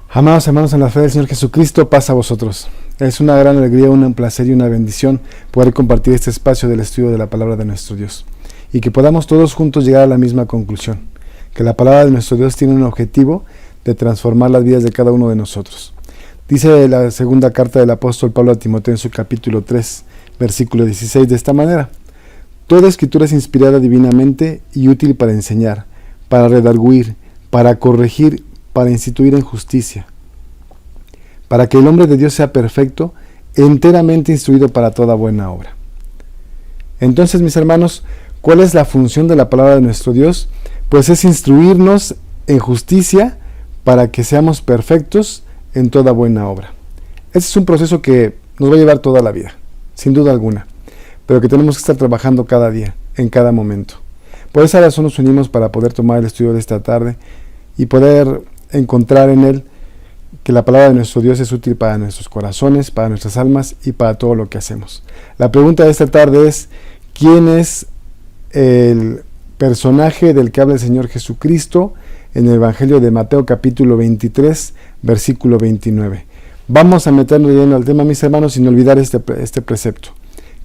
Amados hermanos en la fe del Señor Jesucristo, paz a vosotros. Es una gran alegría, un placer y una bendición poder compartir este espacio del estudio de la palabra de nuestro Dios y que podamos todos juntos llegar a la misma conclusión, que la palabra de nuestro Dios tiene un objetivo de transformar las vidas de cada uno de nosotros. Dice la segunda carta del apóstol Pablo a Timoteo en su capítulo 3, versículo 16 de esta manera: Toda escritura es inspirada divinamente y útil para enseñar, para redarguir, para corregir, para instituir en justicia, para que el hombre de Dios sea perfecto, enteramente instruido para toda buena obra. Entonces, mis hermanos, ¿cuál es la función de la palabra de nuestro Dios? Pues es instruirnos en justicia para que seamos perfectos en toda buena obra. Ese es un proceso que nos va a llevar toda la vida, sin duda alguna, pero que tenemos que estar trabajando cada día, en cada momento. Por esa razón nos unimos para poder tomar el estudio de esta tarde y poder encontrar en él que la palabra de nuestro Dios es útil para nuestros corazones, para nuestras almas y para todo lo que hacemos. La pregunta de esta tarde es: ¿quién es el personaje del que habla el Señor Jesucristo en el Evangelio de Mateo capítulo 23, versículo 29? Vamos a meternos lleno al tema, mis hermanos, sin olvidar este precepto,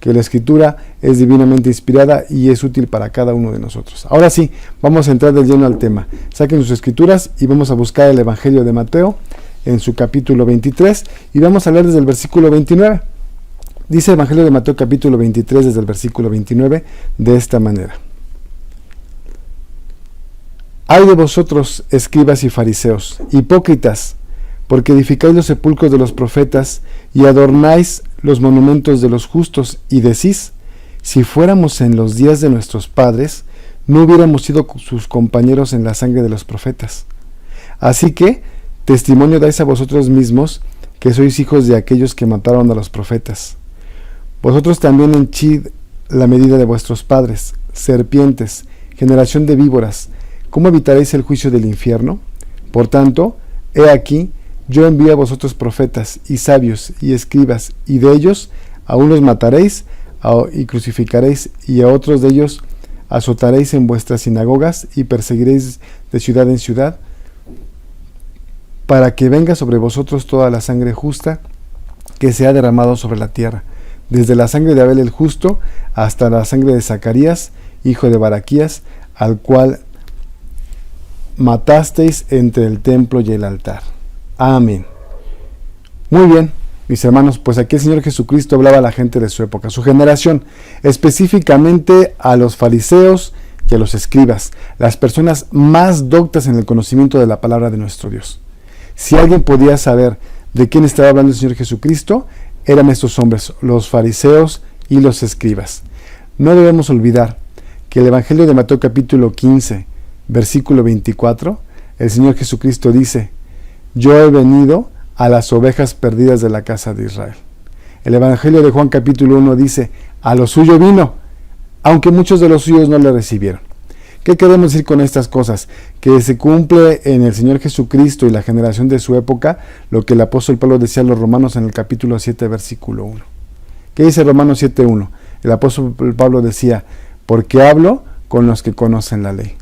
que la Escritura es divinamente inspirada y es útil para cada uno de nosotros. Ahora sí, vamos a entrar de lleno al tema. Saquen sus Escrituras y vamos a buscar el Evangelio de Mateo en su capítulo 23 y vamos a leer desde el versículo 29. Dice el Evangelio de Mateo capítulo 23 desde el versículo 29 de esta manera: Ay de vosotros, escribas y fariseos, hipócritas, porque edificáis los sepulcros de los profetas y adornáis los monumentos de los justos, y decís: si fuéramos en los días de nuestros padres, no hubiéramos sido sus compañeros en la sangre de los profetas. Así que testimonio dais a vosotros mismos que sois hijos de aquellos que mataron a los profetas. Vosotros también henchid la medida de vuestros padres, serpientes, generación de víboras. ¿Cómo evitaréis el juicio del infierno? Por tanto, he aquí, yo envío a vosotros profetas y sabios y escribas, y de ellos a unos mataréis y crucificaréis, y a otros de ellos azotaréis en vuestras sinagogas y perseguiréis de ciudad en ciudad, para que venga sobre vosotros toda la sangre justa que se ha derramado sobre la tierra, desde la sangre de Abel el justo hasta la sangre de Zacarías, hijo de Baraquías, al cual matasteis entre el templo y el altar. Amén. Muy bien, mis hermanos, pues aquí el Señor Jesucristo hablaba a la gente de su época, su generación, específicamente a los fariseos y a los escribas, las personas más doctas en el conocimiento de la palabra de nuestro Dios. Si alguien podía saber de quién estaba hablando el Señor Jesucristo, eran estos hombres, los fariseos y los escribas. No debemos olvidar que el Evangelio de Mateo capítulo 15, versículo 24, el Señor Jesucristo dice: yo he venido a las ovejas perdidas de la casa de Israel. El Evangelio de Juan capítulo 1 dice: a lo suyo vino, aunque muchos de los suyos no le recibieron. ¿Qué queremos decir con estas cosas? Que se cumple en el Señor Jesucristo y la generación de su época lo que el apóstol Pablo decía a los romanos en el capítulo 7, versículo 1. ¿Qué dice Romanos 7:1? El apóstol Pablo decía: porque hablo con los que conocen la ley.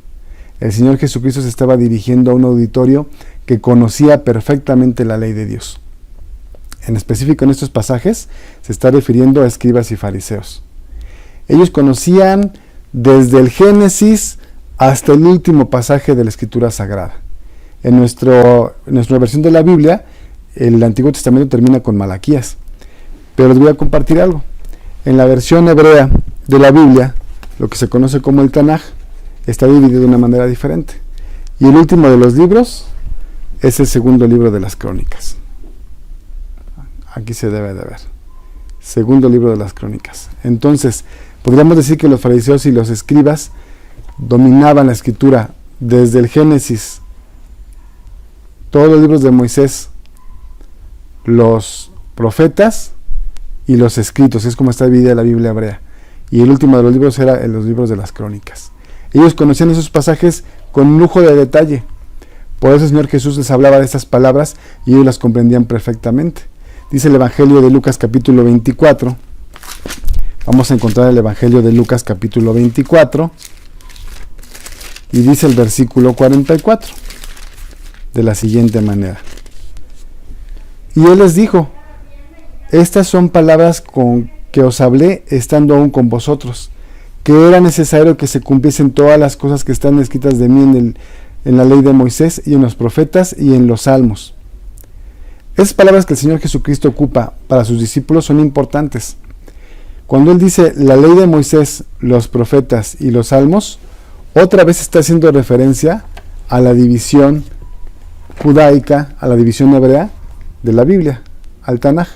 El Señor Jesucristo se estaba dirigiendo a un auditorio que conocía perfectamente la ley de Dios. En específico, en estos pasajes se está refiriendo a escribas y fariseos. Ellos conocían desde el Génesis hasta el último pasaje de la Escritura Sagrada. En nuestra versión de la Biblia, el Antiguo Testamento termina con Malaquías. Pero les voy a compartir algo. En la versión hebrea de la Biblia, lo que se conoce como el Tanaj, está dividido de una manera diferente. Y el último de los libros es el segundo libro de las Crónicas. Aquí se debe de ver. Segundo libro de las Crónicas. Entonces, podríamos decir que los fariseos y los escribas dominaban la Escritura desde el Génesis, todos los libros de Moisés, los profetas y los escritos. Es como está dividida la Biblia hebrea. Y el último de los libros era los libros de las Crónicas. Ellos conocían esos pasajes con lujo de detalle. Por eso el Señor Jesús les hablaba de estas palabras y ellos las comprendían perfectamente. Dice el Evangelio de Lucas capítulo 24. Vamos a encontrar el Evangelio de Lucas capítulo 24. Y dice el versículo 44 de la siguiente manera: Y él les dijo: estas son palabras con que os hablé estando aún con vosotros, que era necesario que se cumpliesen todas las cosas que están escritas de mí en la ley de Moisés y en los profetas y en los salmos. Esas palabras que el Señor Jesucristo ocupa para sus discípulos son importantes. Cuando Él dice la ley de Moisés, los profetas y los salmos, otra vez está haciendo referencia a la división judaica, a la división hebrea de la Biblia, al Tanaj,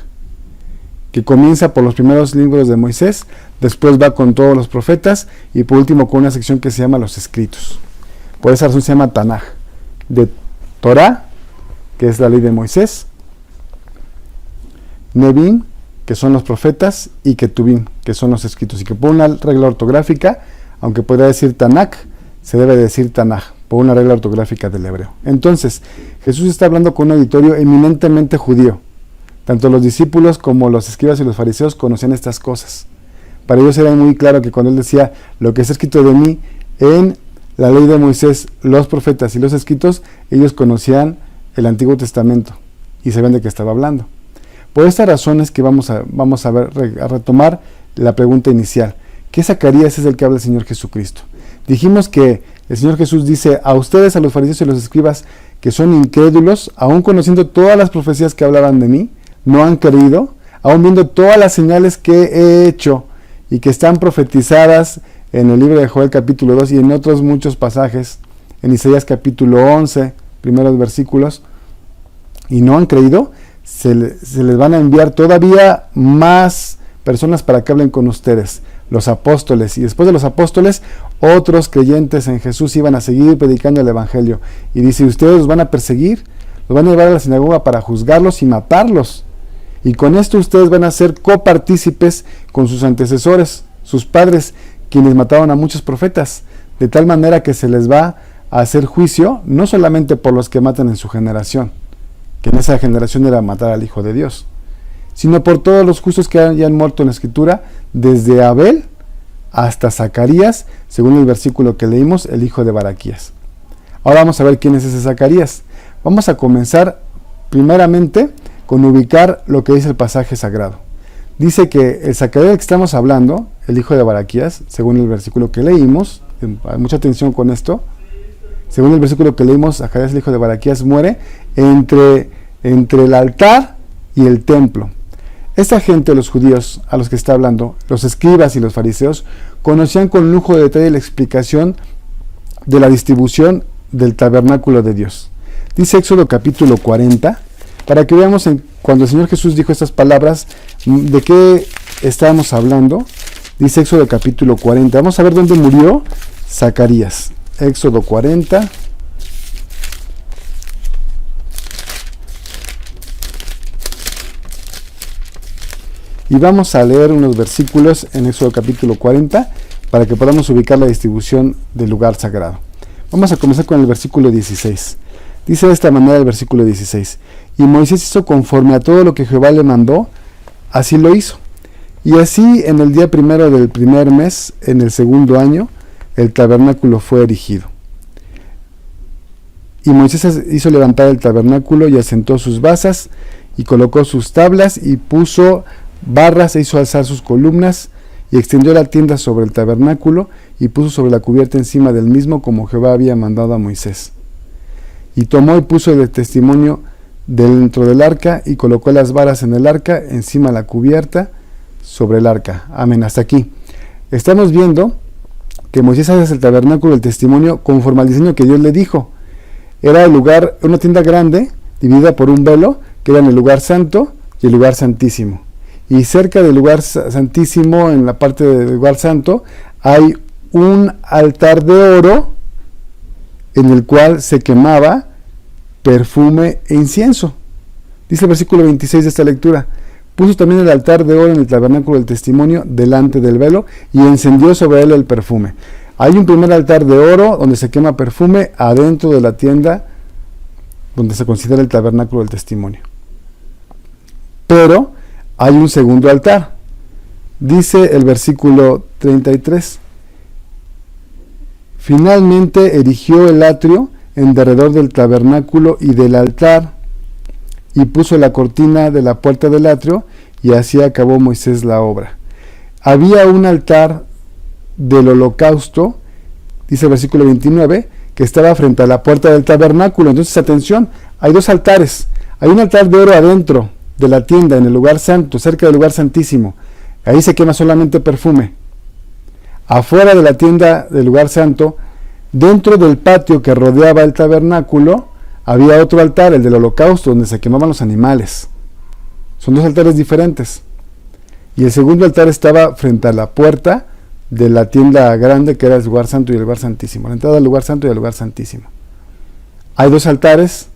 que comienza por los primeros libros de Moisés, después va con todos los profetas y por último con una sección que se llama los escritos. Por esa razón se llama Tanaj, de Torah, que es la ley de Moisés, Nebim, que son los profetas, y Ketubim, que son los escritos, y que por una regla ortográfica, aunque podría decir Tanakh, se debe decir Tanaj, por una regla ortográfica del hebreo. Entonces, Jesús está hablando con un auditorio eminentemente judío. Tanto los discípulos como los escribas y los fariseos conocían estas cosas. Para ellos era muy claro que cuando Él decía lo que está escrito de mí en la ley de Moisés, los profetas y los escritos, ellos conocían el Antiguo Testamento y sabían de qué estaba hablando. Por esta razón es que vamos a retomar la pregunta inicial. ¿Qué Zacarías es el que habla el Señor Jesucristo? Dijimos que el Señor Jesús dice a ustedes, a los fariseos y los escribas, que son incrédulos, aún conociendo todas las profecías que hablaban de mí, no han creído, aún viendo todas las señales que he hecho y que están profetizadas en el libro de Joel capítulo 2 y en otros muchos pasajes, en Isaías capítulo 11, primeros versículos, y no han creído. Se les van a enviar todavía más personas para que hablen con ustedes, los apóstoles, y después de los apóstoles, otros creyentes en Jesús iban a seguir predicando el evangelio. Y dice, ustedes los van a perseguir, los van a llevar a la sinagoga para juzgarlos y matarlos. Y con esto ustedes van a ser copartícipes con sus antecesores, sus padres, quienes mataron a muchos profetas, de tal manera que se les va a hacer juicio, no solamente por los que matan en su generación, que en esa generación era matar al Hijo de Dios, sino por todos los justos que ya han muerto en la Escritura, desde Abel hasta Zacarías, según el versículo que leímos, el hijo de Baraquías. Ahora vamos a ver quién es ese Zacarías. Vamos a comenzar primeramente con ubicar lo que dice el pasaje sagrado. Dice que el Zacarías del que estamos hablando, el hijo de Baraquías, según el versículo que leímos, hay mucha atención con esto, según el versículo que leímos, Zacarías, el hijo de Baraquías, muere entre el altar y el templo. Esta gente, los judíos a los que está hablando, los escribas y los fariseos, conocían con lujo de detalle la explicación de la distribución del tabernáculo de Dios. Dice Éxodo capítulo 40, para que veamos cuando el Señor Jesús dijo estas palabras, de qué estábamos hablando. Dice Éxodo capítulo 40. Vamos a ver dónde murió Zacarías. Éxodo 40. Y vamos a leer unos versículos en Éxodo capítulo 40 para que podamos ubicar la distribución del lugar sagrado. Vamos a comenzar con el versículo 16. Dice de esta manera el versículo 16. Y Moisés hizo conforme a todo lo que Jehová le mandó, así lo hizo. Y así en el día primero del primer mes, en el segundo año, el tabernáculo fue erigido. Y Moisés hizo levantar el tabernáculo y asentó sus basas y colocó sus tablas y puso barras e hizo alzar sus columnas y extendió la tienda sobre el tabernáculo y puso sobre la cubierta encima del mismo como Jehová había mandado a Moisés. Y tomó y puso el testimonio dentro del arca y colocó las varas en el arca encima de la cubierta sobre el arca. Amén. Hasta aquí. Estamos viendo que Moisés hace el tabernáculo del testimonio conforme al diseño que Dios le dijo. Era el lugar, una tienda grande dividida por un velo que era en el lugar santo y el lugar santísimo. Y cerca del lugar santísimo, en la parte del lugar santo, hay un altar de oro en el cual se quemaba perfume e incienso. Dice el versículo 26 de esta lectura: puso también el altar de oro en el tabernáculo del testimonio delante del velo y encendió sobre él el perfume. Hay un primer altar de oro donde se quema perfume adentro de la tienda donde se considera el tabernáculo del testimonio. Pero hay un segundo altar. Dice el versículo 33: finalmente erigió el atrio en derredor del tabernáculo y del altar, y puso la cortina de la puerta del atrio, y así acabó Moisés la obra. Había un altar del holocausto, dice el versículo 29, que estaba frente a la puerta del tabernáculo. Entonces, atención, hay dos altares. Hay un altar de oro adentro de la tienda, en el lugar santo, cerca del lugar santísimo. Ahí se quema solamente perfume. Afuera de la tienda del lugar santo, dentro del patio que rodeaba el tabernáculo, había otro altar, el del holocausto, donde se quemaban los animales. Son dos altares diferentes. Y el segundo altar estaba frente a la puerta de la tienda grande, que era el lugar santo y el lugar santísimo. La entrada al lugar santo y al lugar santísimo. Hay dos altares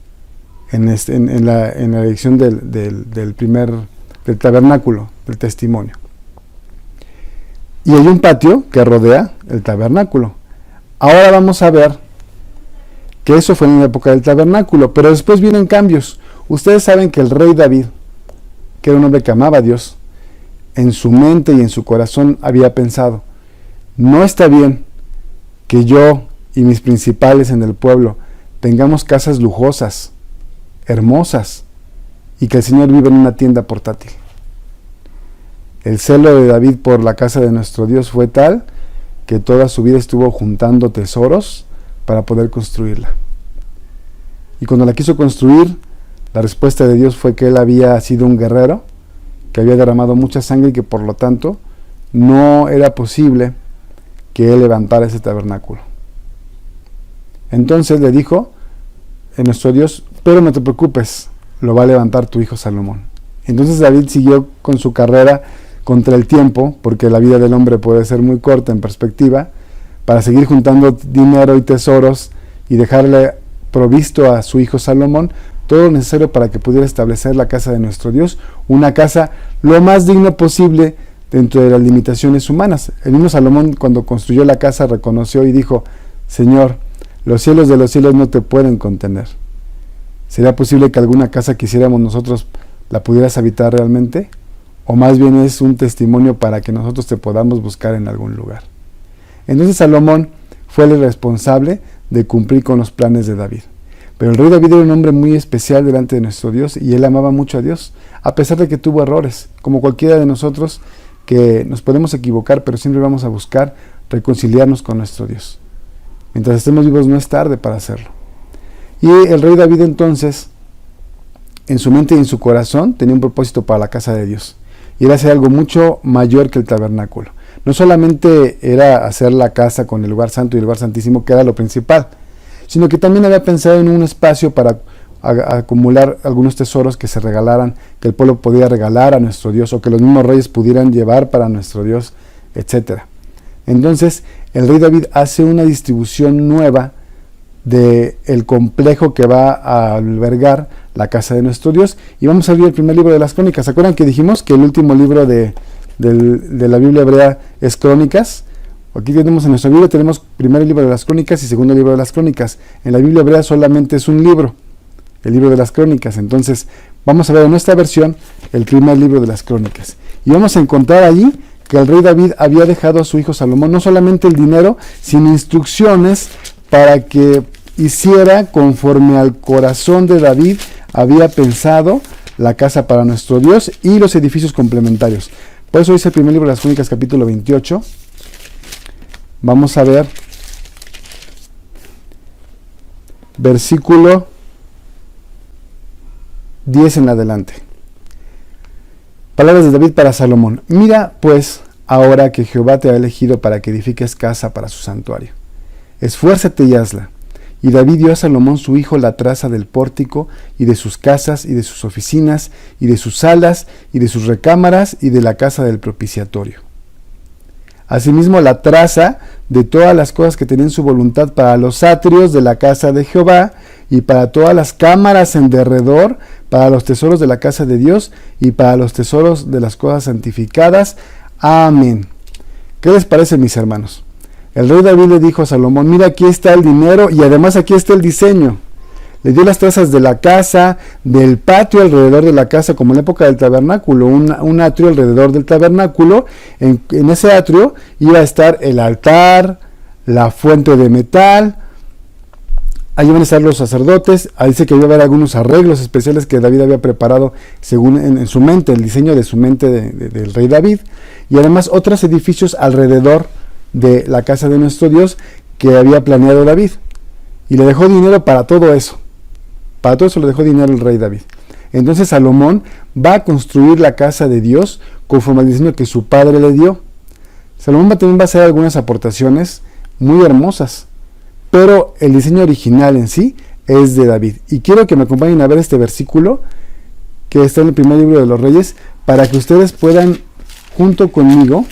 en la edición del tabernáculo, del testimonio. Y hay un patio que rodea el tabernáculo. Ahora vamos a ver que eso fue en la época del tabernáculo, pero después vienen cambios. Ustedes saben que el rey David, que era un hombre que amaba a Dios, en su mente y en su corazón había pensado: no está bien que yo y mis principales en el pueblo tengamos casas lujosas, hermosas, y que el Señor vive en una tienda portátil. El celo de David por la casa de nuestro Dios fue tal que toda su vida estuvo juntando tesoros para poder construirla. Y cuando la quiso construir, la respuesta de Dios fue que él había sido un guerrero, que había derramado mucha sangre y que por lo tanto no era posible que él levantara ese tabernáculo. Entonces le dijo nuestro Dios: pero no te preocupes, lo va a levantar tu hijo Salomón. Entonces David siguió con su carrera contra el tiempo, porque la vida del hombre puede ser muy corta en perspectiva, para seguir juntando dinero y tesoros y dejarle provisto a su hijo Salomón todo lo necesario para que pudiera establecer la casa de nuestro Dios, una casa lo más digna posible dentro de las limitaciones humanas. El mismo Salomón, cuando construyó la casa, reconoció y dijo: Señor, los cielos de los cielos no te pueden contener. ¿Sería posible que alguna casa que hiciéramos nosotros la pudieras habitar realmente? ¿O más bien es un testimonio para que nosotros te podamos buscar en algún lugar? Entonces Salomón fue el responsable de cumplir con los planes de David. Pero el rey David era un hombre muy especial delante de nuestro Dios, y él amaba mucho a Dios, a pesar de que tuvo errores, como cualquiera de nosotros, que nos podemos equivocar, pero siempre vamos a buscar reconciliarnos con nuestro Dios. Mientras estemos vivos no es tarde para hacerlo. Y el rey David entonces, en su mente y en su corazón, tenía un propósito para la casa de Dios, y era hacer algo mucho mayor que el tabernáculo. No solamente era hacer la casa con el lugar santo y el lugar santísimo, que era lo principal, sino que también había pensado en un espacio para acumular algunos tesoros que se regalaran, que el pueblo podía regalar a nuestro Dios, o que los mismos reyes pudieran llevar para nuestro Dios, etc. Entonces, el rey David hace una distribución nueva del complejo que va a albergar la casa de nuestro Dios. Y vamos a abrir el primer libro de las Crónicas. ¿Se acuerdan que dijimos que el último libro de la Biblia hebrea es Crónicas? Aquí tenemos en nuestra Biblia, tenemos primer libro de las Crónicas y segundo libro de las Crónicas. En la Biblia hebrea solamente es un libro, el libro de las Crónicas. Entonces vamos a ver en nuestra versión el primer libro de las Crónicas, y vamos a encontrar allí que el rey David había dejado a su hijo Salomón no solamente el dinero, sino instrucciones para que hiciera conforme al corazón de David había pensado la casa para nuestro Dios y los edificios complementarios. Por eso dice el primer libro de las Crónicas, capítulo 28. Vamos a ver versículo 10 en adelante. Palabras de David para Salomón. Mira pues ahora que Jehová te ha elegido para que edifiques casa para su santuario. Esfuérzate y hazla. Y David dio a Salomón su hijo la traza del pórtico, y de sus casas, y de sus oficinas, y de sus salas, y de sus recámaras, y de la casa del propiciatorio. Asimismo, la traza de todas las cosas que tenían su voluntad para los atrios de la casa de Jehová, y para todas las cámaras en derredor, para los tesoros de la casa de Dios, y para los tesoros de las cosas santificadas. Amén. ¿Qué les parece, mis hermanos? El rey David le dijo a Salomón: mira, aquí está el dinero y además aquí está el diseño. Le dio las trazas de la casa, del patio alrededor de la casa, como en la época del tabernáculo, un atrio alrededor del tabernáculo. En ese atrio iba a estar el altar, la fuente de metal, Allí van a estar los sacerdotes. Ahí dice que iba a haber algunos arreglos especiales que David había preparado según en su mente, el diseño de su mente del rey David. Y además otros edificios alrededor de la casa de nuestro Dios que había planeado David. Y le dejó dinero para todo eso. Para todo eso le dejó dinero el rey David. Entonces Salomón va a construir la casa de Dios conforme al diseño que su padre le dio. Salomón también va a hacer algunas aportaciones muy hermosas, pero el diseño original en sí es de David. Y quiero que me acompañen a ver este versículo que está en el primer libro de los Reyes, para que ustedes puedan, junto conmigo,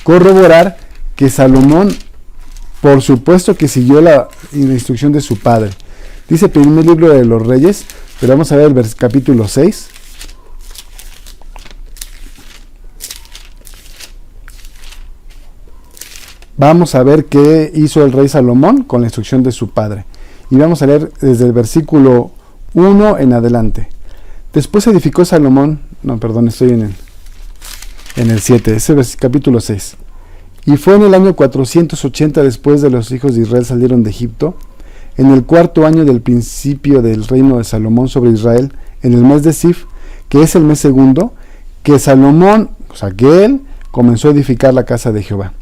corroborar que Salomón, por supuesto que siguió la instrucción de su padre. Dice el primer libro de los Reyes, pero vamos a ver el capítulo 6. Vamos a ver qué hizo el rey Salomón con la instrucción de su padre. Y vamos a leer desde el versículo 1 en adelante. Después edificó Salomón, estoy en el 7, ese es capítulo 6. Y fue en el año 480 después de los hijos de Israel salieron de Egipto, en el 4º año del principio del reino de Salomón sobre Israel, en el mes de Sif, que es el mes segundo, que Salomón, que él comenzó a edificar la casa de Jehová.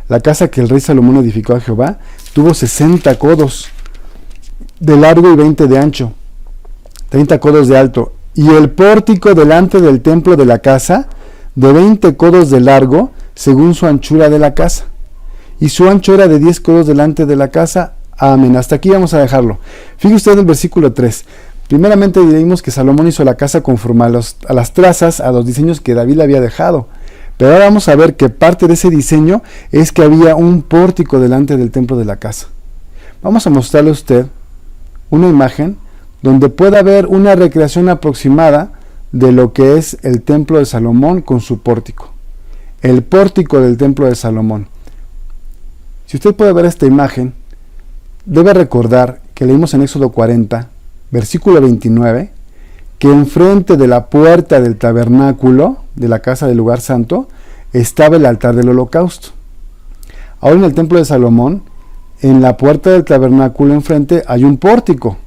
La casa que el rey Salomón edificó a Jehová tuvo 60 codos de largo y 20 de ancho, 30 codos de alto, y el pórtico delante del templo de la casa de 20 codos de largo, según su anchura de la casa, y su ancho era de 10 codos delante de la casa. Amén. Hasta aquí vamos a dejarlo. Fíjese usted el versículo 3. Primeramente leímos que Salomón hizo la casa conforme a las trazas, a los diseños que David le había dejado. Pero ahora vamos a ver que parte de ese diseño es que había un pórtico delante del templo de la casa. Vamos a mostrarle a usted una imagen donde pueda ver una recreación aproximada de lo que es el templo de Salomón con su pórtico. El pórtico del templo de Salomón. Si usted puede ver esta imagen, debe recordar que leímos en Éxodo 40, versículo 29, que enfrente de la puerta del tabernáculo, de la casa del lugar santo, estaba el altar del holocausto. Ahora en el templo de Salomón, en la puerta del tabernáculo enfrente hay un pórtico.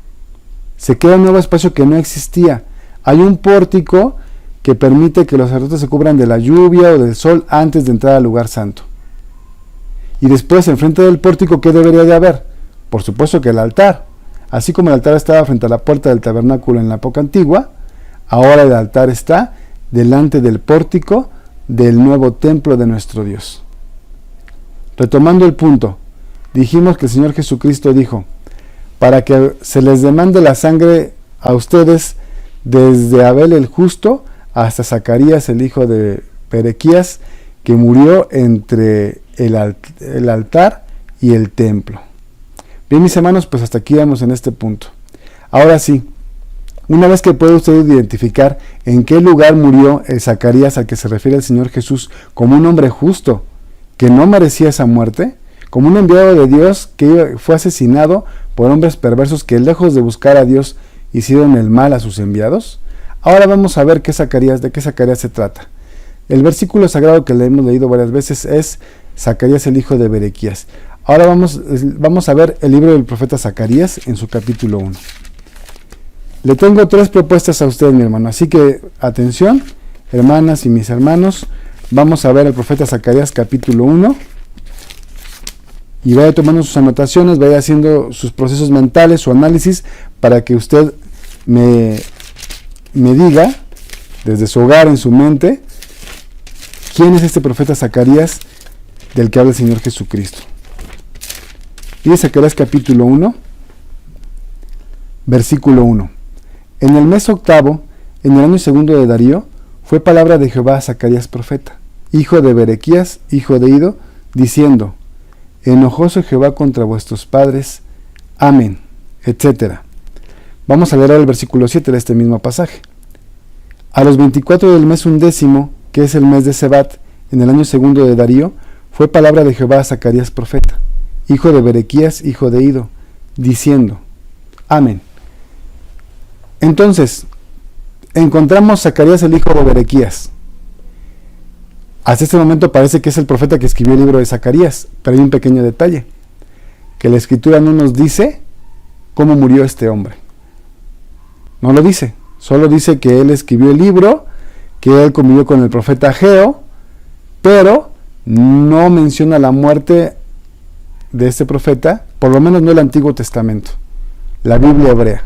Se queda un nuevo espacio que no existía. Hay un pórtico que permite que los sacerdotes se cubran de la lluvia o del sol antes de entrar al lugar santo. Y después, enfrente del pórtico, ¿qué debería de haber? Por supuesto que el altar. Así como el altar estaba frente a la puerta del tabernáculo en la época antigua, ahora el altar está delante del pórtico del nuevo templo de nuestro Dios. Retomando el punto, dijimos que el Señor Jesucristo dijo, para que se les demande la sangre a ustedes desde Abel el justo hasta Zacarías el hijo de Berequías, que murió entre el altar y el templo. Bien, mis hermanos, pues hasta aquí vamos en este punto. Ahora sí, una vez que puede usted identificar en qué lugar murió el Zacarías al que se refiere el Señor Jesús como un hombre justo, que no merecía esa muerte, como un enviado de Dios que fue asesinado por hombres perversos que lejos de buscar a Dios hicieron el mal a sus enviados, ahora vamos a ver de qué Zacarías se trata. El versículo sagrado que le hemos leído varias veces es Zacarías el hijo de Berequías. Ahora vamos a ver el libro del profeta Zacarías en su capítulo 1. Le tengo 3 propuestas a usted, mi hermano, así que atención, hermanas y mis hermanos, vamos a ver el profeta Zacarías capítulo 1 y vaya tomando sus anotaciones, vaya haciendo sus procesos mentales, su análisis, para que usted me diga desde su hogar, en su mente, quién es este profeta Zacarías del que habla el Señor Jesucristo. Y Zacarías capítulo 1, versículo 1. En el mes 8, en el año 2 de Darío, fue palabra de Jehová a Zacarías profeta, hijo de Berequías, hijo de Ido, diciendo, enojóse Jehová contra vuestros padres, amén, etc. Vamos a leer el versículo 7 de este mismo pasaje. A los 24 del mes 11, que es el mes de Sebat, en el año 2 de Darío, fue palabra de Jehová a Zacarías profeta, hijo de Berequías, hijo de Ido, diciendo, amén. Entonces, encontramos Zacarías el hijo de Berequías. Hasta este momento parece que es el profeta que escribió el libro de Zacarías, pero hay un pequeño detalle, que la escritura no nos dice cómo murió este hombre. No lo dice, solo dice que él escribió el libro, que él convivió con el profeta Ageo, pero no menciona la muerte de este profeta, por lo menos no el Antiguo Testamento, la Biblia hebrea,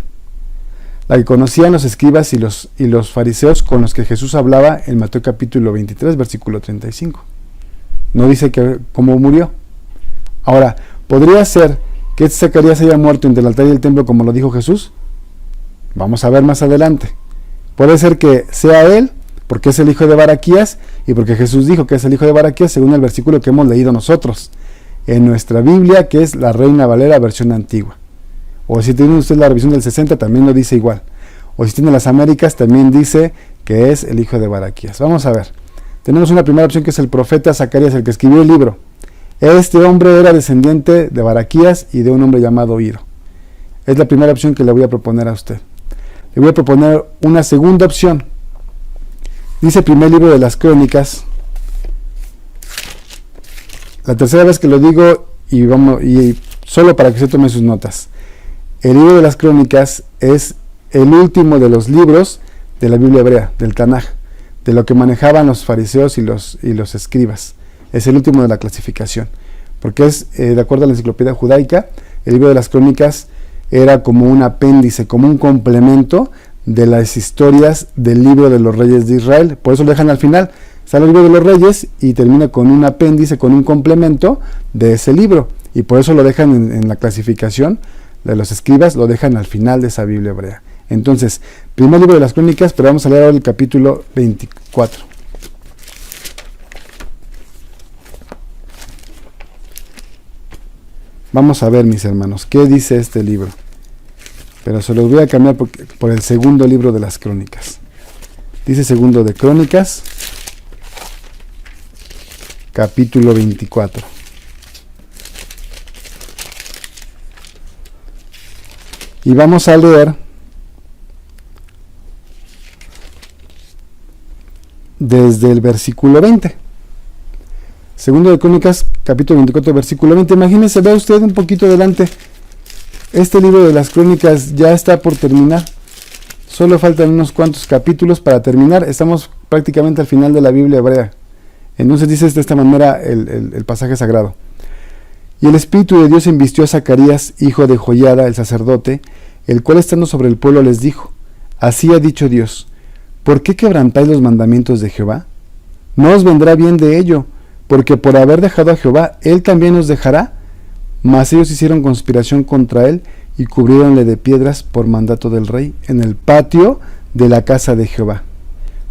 la que conocían los escribas y los fariseos con los que Jesús hablaba en Mateo capítulo 23, versículo 35. No dice cómo murió. Ahora, ¿podría ser que este Zacarías haya muerto entre el altar y el templo como lo dijo Jesús? Vamos a ver más adelante. Puede ser que sea él, porque es el hijo de Baraquías, y porque Jesús dijo que es el hijo de Baraquías, según el versículo que hemos leído nosotros en nuestra Biblia, que es la Reina Valera versión antigua. O si tiene usted la revisión del 60, también lo dice igual. O si tiene las Américas, también dice que es el hijo de Baraquías. Vamos a ver. Tenemos una primera opción que es el profeta Zacarías, el que escribió el libro. Este hombre era descendiente de Baraquías y de un hombre llamado Iro. Es la primera opción que le voy a proponer a usted. Le voy a proponer una segunda opción. Dice el primer libro de las Crónicas. La tercera vez que lo digo y solo para que se tome sus notas. El libro de las Crónicas es el último de los libros de la Biblia hebrea, del Tanaj, de lo que manejaban los fariseos y los escribas. Es el último de la clasificación, porque es, de acuerdo a la enciclopedia judaica, el libro de las Crónicas era como un apéndice, como un complemento de las historias del libro de los reyes de Israel. Por eso lo dejan al final. Sale el libro de los reyes y termina con un apéndice, con un complemento de ese libro. Y por eso lo dejan en la clasificación de los escribas, lo dejan al final de esa Biblia hebrea. Entonces, primer libro de las Crónicas, pero vamos a leer ahora el capítulo 24. Vamos a ver, mis hermanos, qué dice este libro. Pero se los voy a cambiar por el segundo libro de las Crónicas. Dice segundo de Crónicas, capítulo 24. Y vamos a leer desde el versículo 20. Segundo de Crónicas, capítulo 24, versículo 20. Imagínense, vea usted un poquito adelante. Este libro de las Crónicas ya está por terminar. Solo faltan unos cuantos capítulos para terminar. Estamos prácticamente al final de la Biblia hebrea. Entonces dice de esta manera el pasaje sagrado. Y el Espíritu de Dios invistió a Zacarías, hijo de Joiada, el sacerdote, el cual estando sobre el pueblo les dijo: Así ha dicho Dios, ¿por qué quebrantáis los mandamientos de Jehová? No os vendrá bien de ello, porque por haber dejado a Jehová, él también os dejará. Mas ellos hicieron conspiración contra él y cubriéronle de piedras por mandato del rey en el patio de la casa de Jehová.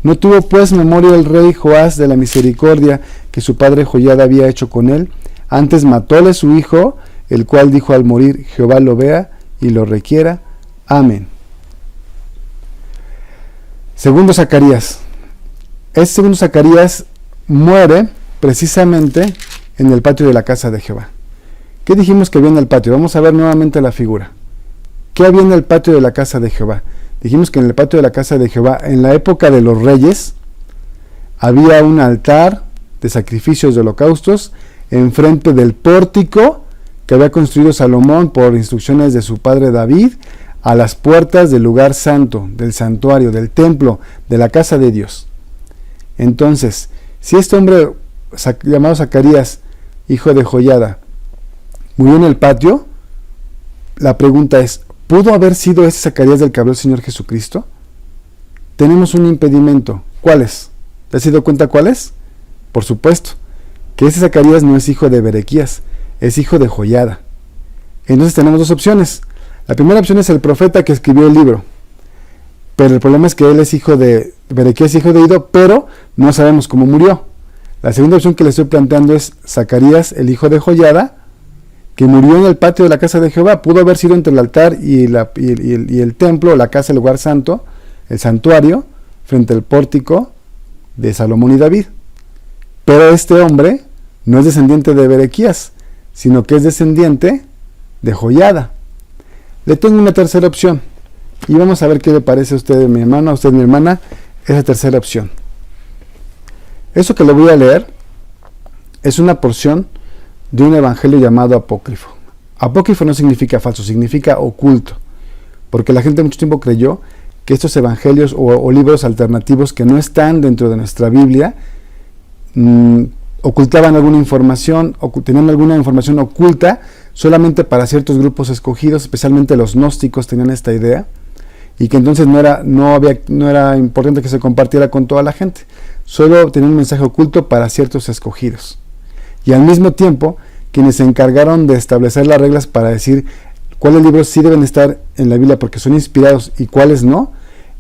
No tuvo pues memoria el rey Joás de la misericordia que su padre Joiada había hecho con él, antes matóle su hijo, el cual dijo al morir: Jehová lo vea y lo requiera. Amén. Segundo Zacarías. Este segundo Zacarías muere precisamente en el patio de la casa de Jehová. ¿Qué dijimos que había en el patio? Vamos a ver nuevamente la figura. ¿Qué había en el patio de la casa de Jehová? Dijimos que en el patio de la casa de Jehová, en la época de los reyes, había un altar de sacrificios de holocaustos enfrente del pórtico que había construido Salomón por instrucciones de su padre David, a las puertas del lugar santo, del santuario, del templo, de la casa de Dios. Entonces, si este hombre llamado Zacarías, hijo de Joiada, murió en el patio, la pregunta es: ¿pudo haber sido ese Zacarías del que habló el Señor Jesucristo? Tenemos un impedimento. ¿Cuál es? ¿Te has dado cuenta cuál es? Por supuesto, que ese Zacarías no es hijo de Berequías, es hijo de Joiada. Entonces tenemos dos opciones. La primera opción es el profeta que escribió el libro, pero el problema es que él es hijo de Berequías, hijo de Ido, pero no sabemos cómo murió. La segunda opción que le estoy planteando es Zacarías, el hijo de Joiada, que murió en el patio de la casa de Jehová. Pudo haber sido entre el altar y el templo, la casa, el lugar santo, el santuario, frente al pórtico de Salomón y David. Pero este hombre no es descendiente de Berequías, sino que es descendiente de Joiada. Le tengo una tercera opción, y vamos a ver qué le parece a usted, mi hermano, a usted, mi hermana, esa tercera opción. Eso que le voy a leer es una porción de un evangelio llamado apócrifo. Apócrifo no significa falso, significa oculto, porque la gente mucho tiempo creyó que estos evangelios o libros alternativos que no están dentro de nuestra Biblia ocultaban alguna información, tenían alguna información oculta solamente para ciertos grupos escogidos, especialmente los gnósticos tenían esta idea, y que entonces no era importante que se compartiera con toda la gente, solo tenía un mensaje oculto para ciertos escogidos. Y al mismo tiempo, quienes se encargaron de establecer las reglas para decir cuáles libros sí deben estar en la Biblia porque son inspirados y cuáles no,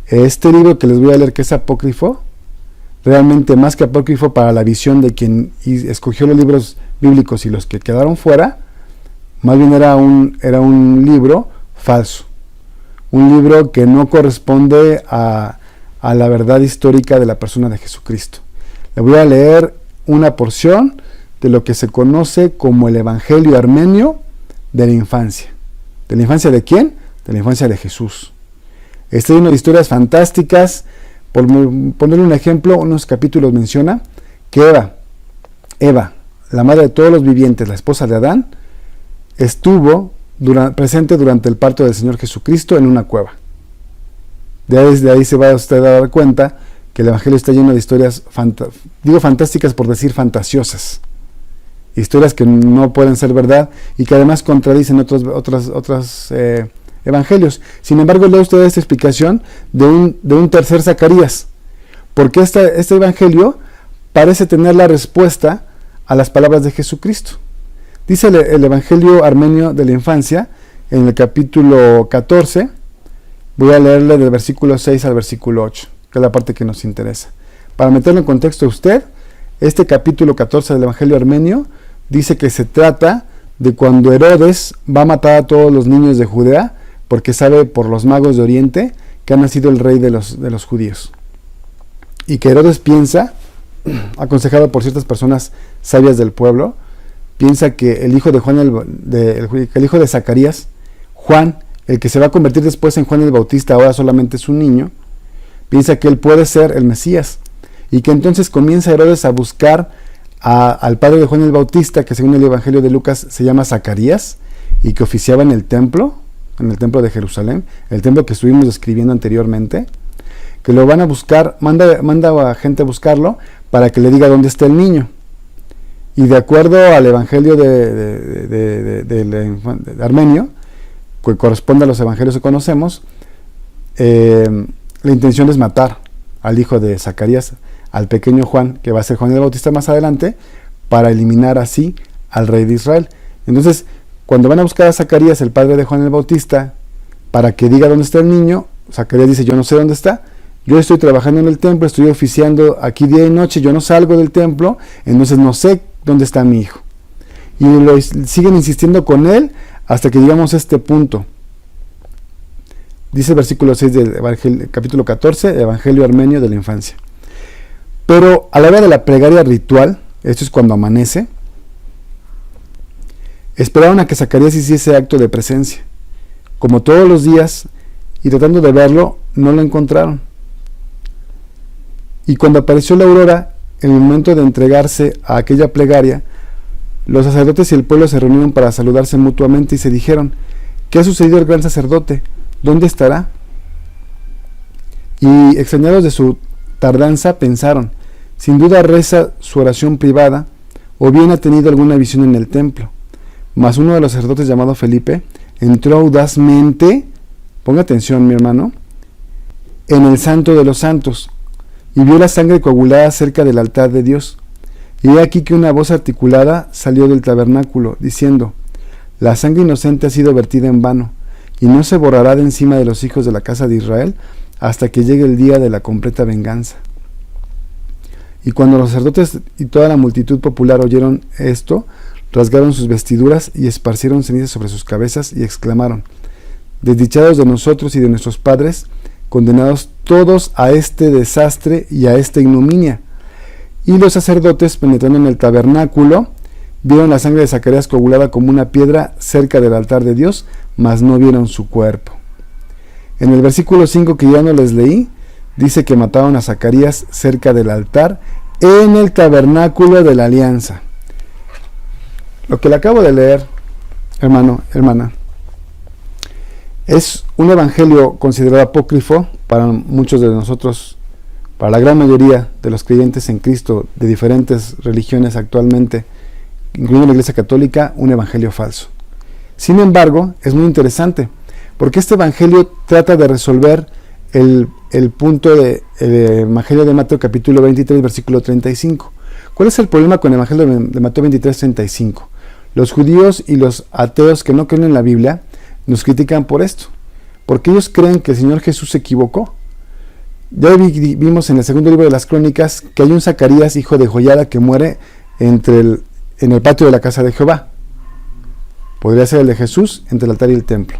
este libro que les voy a leer, que es apócrifo, realmente más que apócrifo para la visión de quien escogió los libros bíblicos y los que quedaron fuera, más bien era un libro falso, un libro que no corresponde a la verdad histórica de la persona de Jesucristo. Le voy a leer una porción de lo que se conoce como el Evangelio Armenio de la infancia. ¿De la infancia de quién? De la infancia de Jesús. Está lleno de historias fantásticas. Por ponerle un ejemplo, unos capítulos menciona que Eva, la madre de todos los vivientes, la esposa de Adán, estuvo presente durante el parto del Señor Jesucristo en una cueva. De ahí se va usted a dar cuenta que el Evangelio está lleno de historias, fantásticas por decir fantasiosas. Historias que no pueden ser verdad y que además contradicen otros evangelios. Sin embargo, lea usted esta explicación de un tercer Zacarías, porque este evangelio parece tener la respuesta a las palabras de Jesucristo. Dice el Evangelio Armenio de la infancia, en el capítulo 14, voy a leerle del versículo 6 al versículo 8, que es la parte que nos interesa. Para meterlo en contexto a usted, este capítulo 14 del Evangelio Armenio dice que se trata de cuando Herodes va a matar a todos los niños de Judea, porque sabe por los magos de Oriente que ha nacido el rey de los judíos. Y que Herodes piensa, aconsejado por ciertas personas sabias del pueblo, piensa que el hijo el hijo de Zacarías, Juan, el que se va a convertir después en Juan el Bautista, ahora solamente es un niño, piensa que él puede ser el Mesías, y que entonces comienza Herodes a buscar al padre de Juan el Bautista, que según el Evangelio de Lucas se llama Zacarías, y que oficiaba en el templo de Jerusalén, el templo que estuvimos describiendo anteriormente, que lo van a buscar, manda a gente a buscarlo para que le diga dónde está el niño. Y de acuerdo al Evangelio de Armenio, que corresponde a los evangelios que conocemos, la intención es matar al hijo de Zacarías, al pequeño Juan, que va a ser Juan el Bautista más adelante, para eliminar así al rey de Israel. Entonces, cuando van a buscar a Zacarías, el padre de Juan el Bautista, para que diga dónde está el niño, Zacarías dice: yo no sé dónde está, yo estoy trabajando en el templo, estoy oficiando aquí día y noche, yo no salgo del templo, entonces no sé dónde está mi hijo. Y siguen insistiendo con él hasta que llegamos a este punto. Dice el versículo 6 del capítulo 14, Evangelio Armenio de la infancia. Pero a la hora de la plegaria ritual, esto es cuando amanece, esperaron a que Zacarías hiciese acto de presencia. Como todos los días, y tratando de verlo, no lo encontraron. Y cuando apareció la aurora, en el momento de entregarse a aquella plegaria, los sacerdotes y el pueblo se reunieron para saludarse mutuamente y se dijeron: ¿qué ha sucedido al gran sacerdote? ¿Dónde estará? Y extrañados de su tardanza, pensaron: sin duda reza su oración privada, o bien ha tenido alguna visión en el templo. Mas uno de los sacerdotes, llamado Felipe, entró audazmente, ponga atención mi hermano, en el santo de los santos, y vio la sangre coagulada cerca del altar de Dios. Y he aquí que una voz articulada salió del tabernáculo, diciendo: la sangre inocente ha sido vertida en vano, y no se borrará de encima de los hijos de la casa de Israel, hasta que llegue el día de la completa venganza. Y cuando los sacerdotes y toda la multitud popular oyeron esto, rasgaron sus vestiduras y esparcieron cenizas sobre sus cabezas y exclamaron: desdichados de nosotros y de nuestros padres, condenados todos a este desastre y a esta ignominia. Y los sacerdotes, penetrando en el tabernáculo, vieron la sangre de Zacarías coagulada como una piedra cerca del altar de Dios, mas no vieron su cuerpo. En el versículo 5, que ya no les leí, dice que mataron a Zacarías cerca del altar en el tabernáculo de la alianza. Lo que le acabo de leer hermano, hermana, es un evangelio considerado apócrifo para muchos de nosotros, para la gran mayoría de los creyentes en Cristo de diferentes religiones actualmente, incluyendo la Iglesia Católica, un evangelio falso. Sin embargo, es muy interesante, porque este evangelio trata de resolver el punto del evangelio de Mateo capítulo 23, versículo 35. ¿Cuál es el problema con el evangelio de Mateo 23, 35? Los judíos y los ateos que no creen en la Biblia nos critican por esto, porque ellos creen que el Señor Jesús se equivocó. Ya vimos en el segundo libro de las Crónicas que hay un Zacarías, hijo de Joiada, que muere en el patio de la casa de Jehová. Podría ser el de Jesús entre el altar y el templo.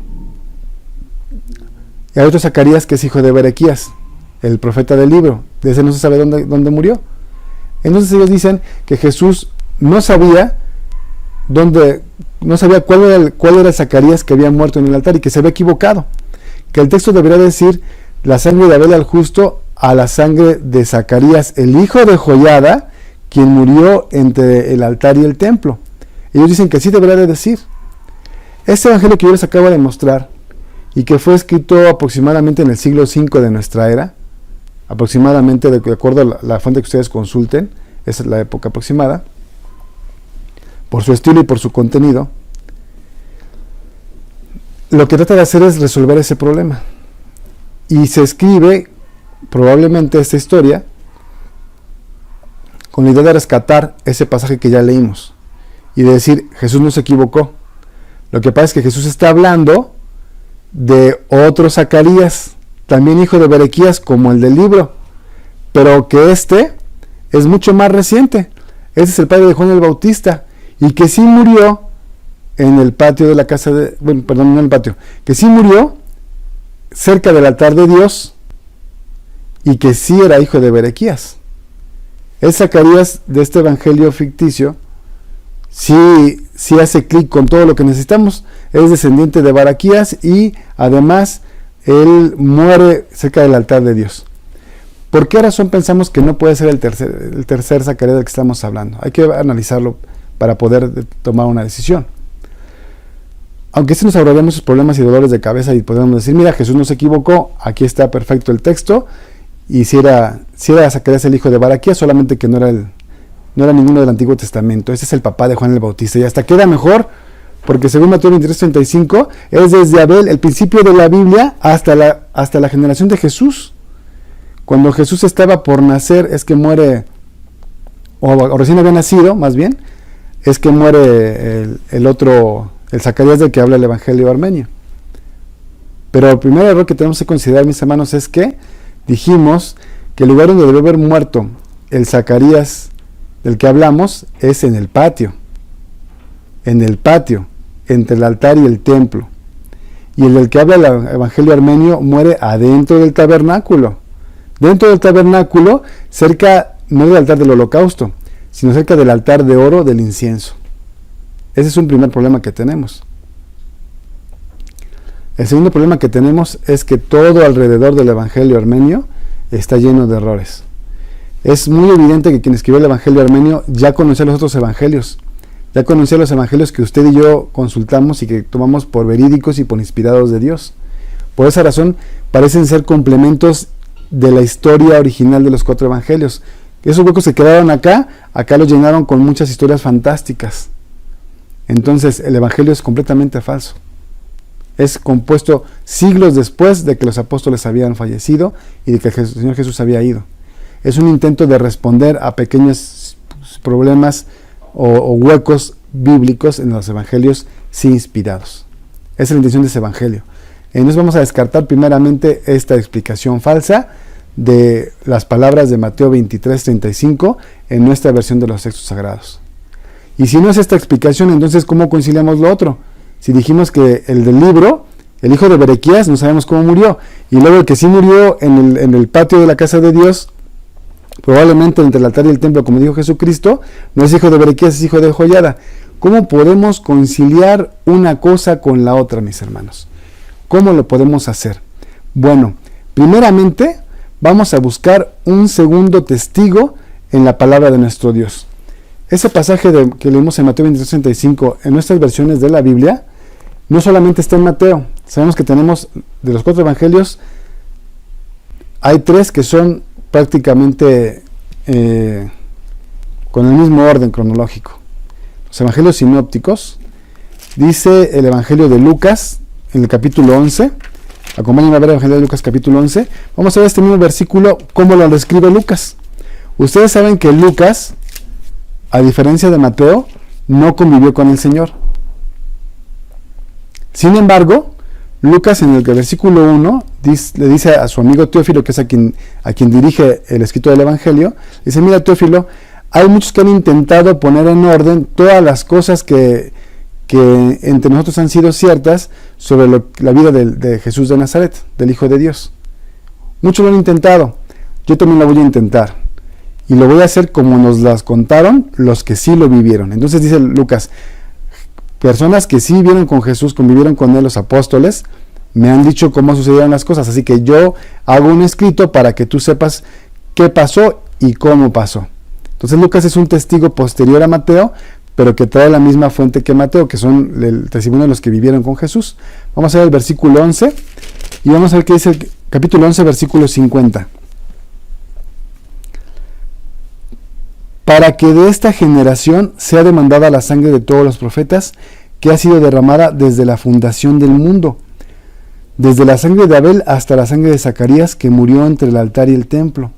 Y hay otro Zacarías que es hijo de Berequías, el profeta del libro. De ese no se sabe dónde murió. Entonces ellos dicen que Jesús no sabía cuál era el Zacarías que había muerto en el altar y que se había equivocado. Que el texto debería decir la sangre de Abel al justo a la sangre de Zacarías, el hijo de Joiada, quien murió entre el altar y el templo. Ellos dicen que así debería de decir. Este evangelio que yo les acabo de mostrar y que fue escrito aproximadamente en el siglo V de nuestra era, aproximadamente de acuerdo a la fuente que ustedes consulten, esa es la época aproximada, por su estilo y por su contenido, lo que trata de hacer es resolver ese problema. Y se escribe probablemente esta historia con la idea de rescatar ese pasaje que ya leímos y de decir, Jesús no se equivocó. Lo que pasa es que Jesús está hablando de otro Zacarías, también hijo de Berequías, como el del libro, pero que este es mucho más reciente. Este es el padre de Juan el Bautista, y que sí murió en el patio de la casa de... Bueno, perdón, no en el patio. Que sí murió cerca del altar de Dios, y que sí era hijo de Berequías. El Zacarías de este evangelio ficticio sí hace clic con todo lo que necesitamos. Es descendiente de Baraquías y además él muere cerca del altar de Dios. ¿Por qué razón pensamos que no puede ser el tercer Zacarías del que estamos hablando? Hay que analizarlo para poder tomar una decisión. Aunque sí nos ahorraría muchos problemas y dolores de cabeza y podemos decir, mira, Jesús no se equivocó, aquí está perfecto el texto, y si era Zacarías el hijo de Baraquías, solamente que no era ninguno del Antiguo Testamento. Ese es el papá de Juan el Bautista, y hasta queda mejor, porque según Mateo 23:35, es desde Abel, el principio de la Biblia, hasta la generación de Jesús. Cuando Jesús estaba por nacer, es que muere, o recién había nacido, más bien, es que muere el Zacarías del que habla el Evangelio armenio. Pero el primer error que tenemos que considerar, mis hermanos, es que dijimos que el lugar donde debió haber muerto el Zacarías del que hablamos es en el patio, entre el altar y el templo. Y el del que habla el Evangelio armenio muere adentro del tabernáculo. Dentro del tabernáculo, cerca, no del altar del holocausto, sino cerca del altar de oro del incienso. Ese es un primer problema que tenemos. El segundo problema que tenemos es que todo alrededor del Evangelio armenio está lleno de errores. Es muy evidente que quien escribió el Evangelio armenio ya conocía los otros evangelios. Ya conocía los evangelios que usted y yo consultamos y que tomamos por verídicos y por inspirados de Dios. Por esa razón, parecen ser complementos de la historia original de los 4 evangelios. Esos huecos que quedaron acá los llenaron con muchas historias fantásticas. Entonces, el evangelio es completamente falso. Es compuesto siglos después de que los apóstoles habían fallecido y de que el Señor Jesús había ido. Es un intento de responder a pequeños problemas o huecos bíblicos en los evangelios sí inspirados. Esa es la intención de ese evangelio. Entonces vamos a descartar primeramente esta explicación falsa de las palabras de Mateo 23:35 en nuestra versión de los textos sagrados. Y si no es esta explicación, entonces ¿cómo conciliamos lo otro? Si dijimos que el del libro, el hijo de Berequías, no sabemos cómo murió, y luego el que sí murió en el patio de la casa de Dios, probablemente entre el altar y el templo, como dijo Jesucristo, no es hijo de Berequías, es hijo de Joiada. ¿Cómo podemos conciliar una cosa con la otra, mis hermanos? ¿Cómo lo podemos hacer? Bueno, primeramente vamos a buscar un segundo testigo en la palabra de nuestro Dios. Ese pasaje que leímos en Mateo 23:35 en nuestras versiones de la Biblia no solamente está en Mateo. Sabemos que tenemos, de los 4 evangelios, hay 3 que son prácticamente con el mismo orden cronológico. Los evangelios sinópticos, dice el evangelio de Lucas, en el capítulo 11, acompáñenme a ver el evangelio de Lucas capítulo 11, vamos a ver este mismo versículo, cómo lo describe Lucas. Ustedes saben que Lucas, a diferencia de Mateo, no convivió con el Señor. Sin embargo, Lucas en el versículo 1 le dice a su amigo Teófilo, que es a quien dirige el escrito del Evangelio, dice: mira, Teófilo, hay muchos que han intentado poner en orden todas las cosas que entre nosotros han sido ciertas sobre la vida de Jesús de Nazaret, del Hijo de Dios. Muchos lo han intentado, yo también lo voy a intentar, y lo voy a hacer como nos las contaron los que sí lo vivieron. Entonces dice Lucas: personas que sí vivieron con Jesús, convivieron con él, los apóstoles, me han dicho cómo sucedieron las cosas, así que yo hago un escrito para que tú sepas qué pasó y cómo pasó. Entonces Lucas es un testigo posterior a Mateo, pero que trae la misma fuente que Mateo, que son el testimonio de los que vivieron con Jesús. Vamos a ver el versículo 11, y vamos a ver qué dice el capítulo 11, versículo 50. Para que de esta generación sea demandada la sangre de todos los profetas, que ha sido derramada desde la fundación del mundo, desde la sangre de Abel hasta la sangre de Zacarías, que murió entre el altar y el templo.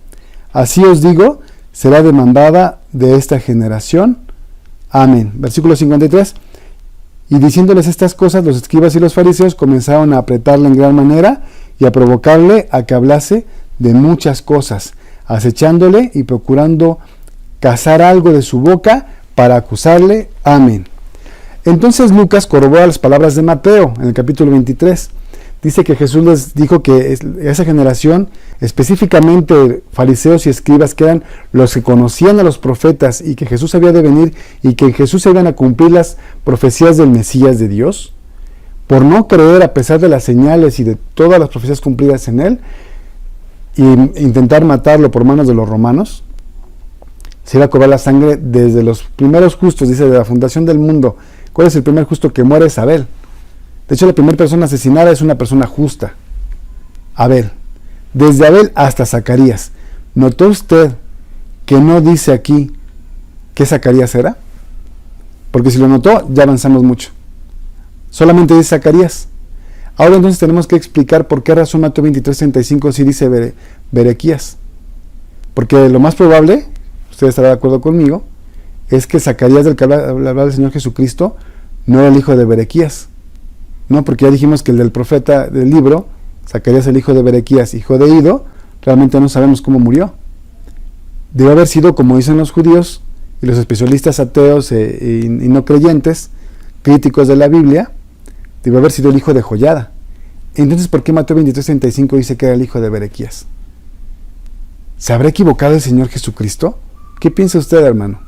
Así os digo, será demandada de esta generación. Amén. Versículo 53. Y diciéndoles estas cosas, los escribas y los fariseos comenzaron a apretarle en gran manera y a provocarle a que hablase de muchas cosas, acechándole y procurando cazar algo de su boca para acusarle. Amén. Entonces Lucas corrobora las palabras de Mateo en el capítulo 23. Dice que Jesús les dijo que esa generación, específicamente fariseos y escribas, que eran los que conocían a los profetas y que Jesús había de venir y que en Jesús se iban a cumplir las profecías del Mesías de Dios, por no creer a pesar de las señales y de todas las profecías cumplidas en él, e intentar matarlo por manos de los romanos, se iba a cobrar la sangre desde los primeros justos, dice, de la fundación del mundo. ¿Cuál es el primer justo que muere? Es Abel. De hecho, la primera persona asesinada es una persona justa, Abel. Desde Abel hasta Zacarías. ¿Notó usted que no dice aquí qué Zacarías era? Porque si lo notó, ya avanzamos mucho. Solamente dice Zacarías. Ahora entonces tenemos que explicar por qué razón Mateo 23:35 sí dice Berequías. Porque lo más probable, usted estará de acuerdo conmigo, es que Zacarías, del que hablaba el Señor Jesucristo, no era el hijo de Berequías. No, porque ya dijimos que el del profeta del libro, Zacarías, el hijo de Berequías, hijo de Ido, realmente no sabemos cómo murió. Debe haber sido, como dicen los judíos y los especialistas ateos y no creyentes, críticos de la Biblia, debe haber sido el hijo de Joiada. Entonces, ¿por qué Mateo 23:35 dice que era el hijo de Berequías? ¿Se habrá equivocado el Señor Jesucristo? ¿Qué piensa usted, hermano?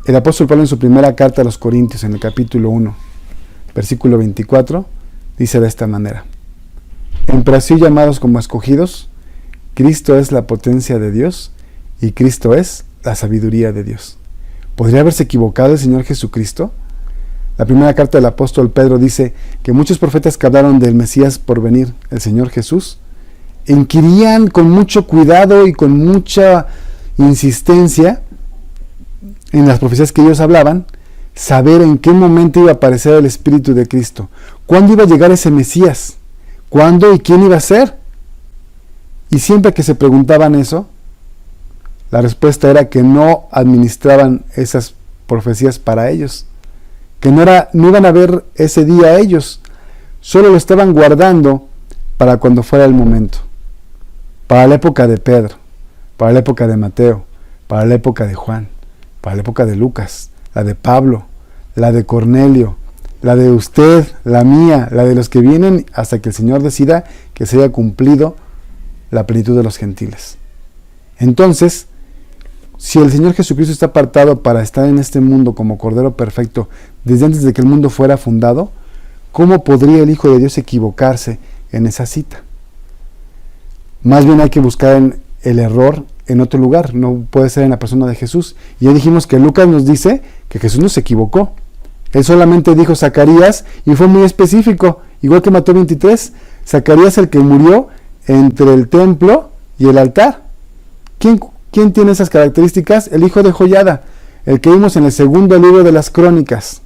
El apóstol Pablo, en su primera carta a los Corintios, en el capítulo 1, versículo 24, dice de esta manera: Pero así llamados como escogidos, Cristo es la potencia de Dios y Cristo es la sabiduría de Dios. ¿Podría haberse equivocado el Señor Jesucristo? La primera carta del apóstol Pedro dice que muchos profetas que hablaron del Mesías por venir, el Señor Jesús, inquirían con mucho cuidado y con mucha insistencia en las profecías que ellos hablaban, saber en qué momento iba a aparecer el Espíritu de Cristo, cuándo iba a llegar ese Mesías, cuándo y quién iba a ser. Y siempre que se preguntaban eso, la respuesta era que no administraban esas profecías para ellos, que no iban a ver ese día a ellos, solo lo estaban guardando para cuando fuera el momento, para la época de Pedro, para la época de Mateo, para la época de Juan, para la época de Lucas, la de Pablo, la de Cornelio, la de usted, la mía, la de los que vienen hasta que el Señor decida que se haya cumplido la plenitud de los gentiles. Entonces, si el Señor Jesucristo está apartado para estar en este mundo como Cordero perfecto desde antes de que el mundo fuera fundado, ¿cómo podría el Hijo de Dios equivocarse en esa cita? Más bien hay que buscar el error en otro lugar, no puede ser en la persona de Jesús. Y ya dijimos que Lucas nos dice que Jesús no se equivocó. Él solamente dijo Zacarías y fue muy específico, igual que Mateo 23, Zacarías el que murió entre el templo y el altar. ¿Quién tiene esas características? El hijo de Joiada, el que vimos en el segundo libro de las Crónicas.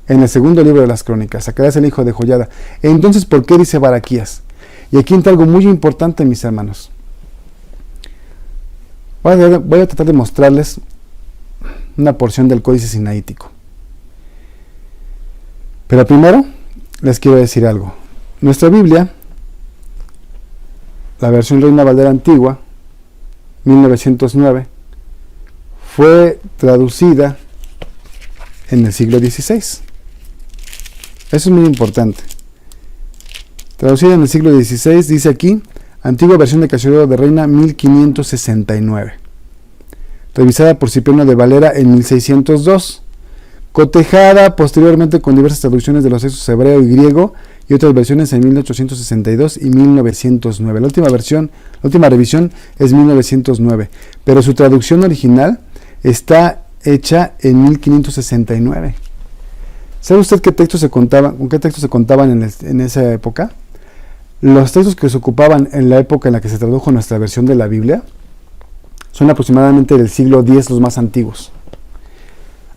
En el segundo libro de las Crónicas, Zacarías el hijo de Joiada. Entonces, ¿por qué dice Baraquías? Y aquí entra algo muy importante, mis hermanos. Voy a tratar de mostrarles una porción del Códice Sinaítico. Pero primero, les quiero decir algo. Nuestra Biblia, la versión Reina Valera Antigua, 1909, fue traducida en el siglo XVI. Eso es muy importante. Traducida en el siglo XVI, dice aquí, antigua versión de Casiodoro de Reina, 1569. Revisada por Cipriano de Valera en 1602. Cotejada posteriormente con diversas traducciones de los textos hebreo y griego y otras versiones en 1862 y 1909. La última revisión es 1909, pero su traducción original está hecha en 1569. ¿Sabe usted con qué textos se contaban en esa época? Los textos que se ocupaban en la época en la que se tradujo nuestra versión de la Biblia son aproximadamente del siglo X, los más antiguos.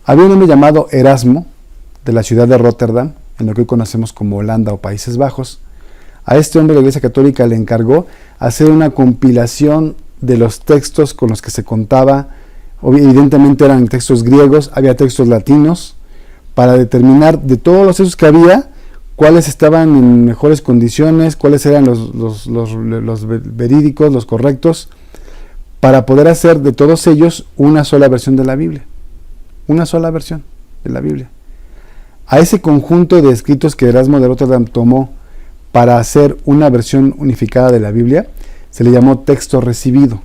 Había un hombre llamado Erasmo, de la ciudad de Rotterdam, en lo que hoy conocemos como Holanda o Países Bajos. A este hombre la Iglesia Católica le encargó hacer una compilación de los textos con los que se contaba. Evidentemente eran textos griegos, había textos latinos, para determinar de todos los textos que había, cuáles estaban en mejores condiciones, cuáles eran los verídicos, los correctos, para poder hacer de todos ellos una sola versión de la Biblia. Una sola versión de la Biblia. A ese conjunto de escritos que Erasmo de Rotterdam tomó para hacer una versión unificada de la Biblia, se le llamó texto recibido.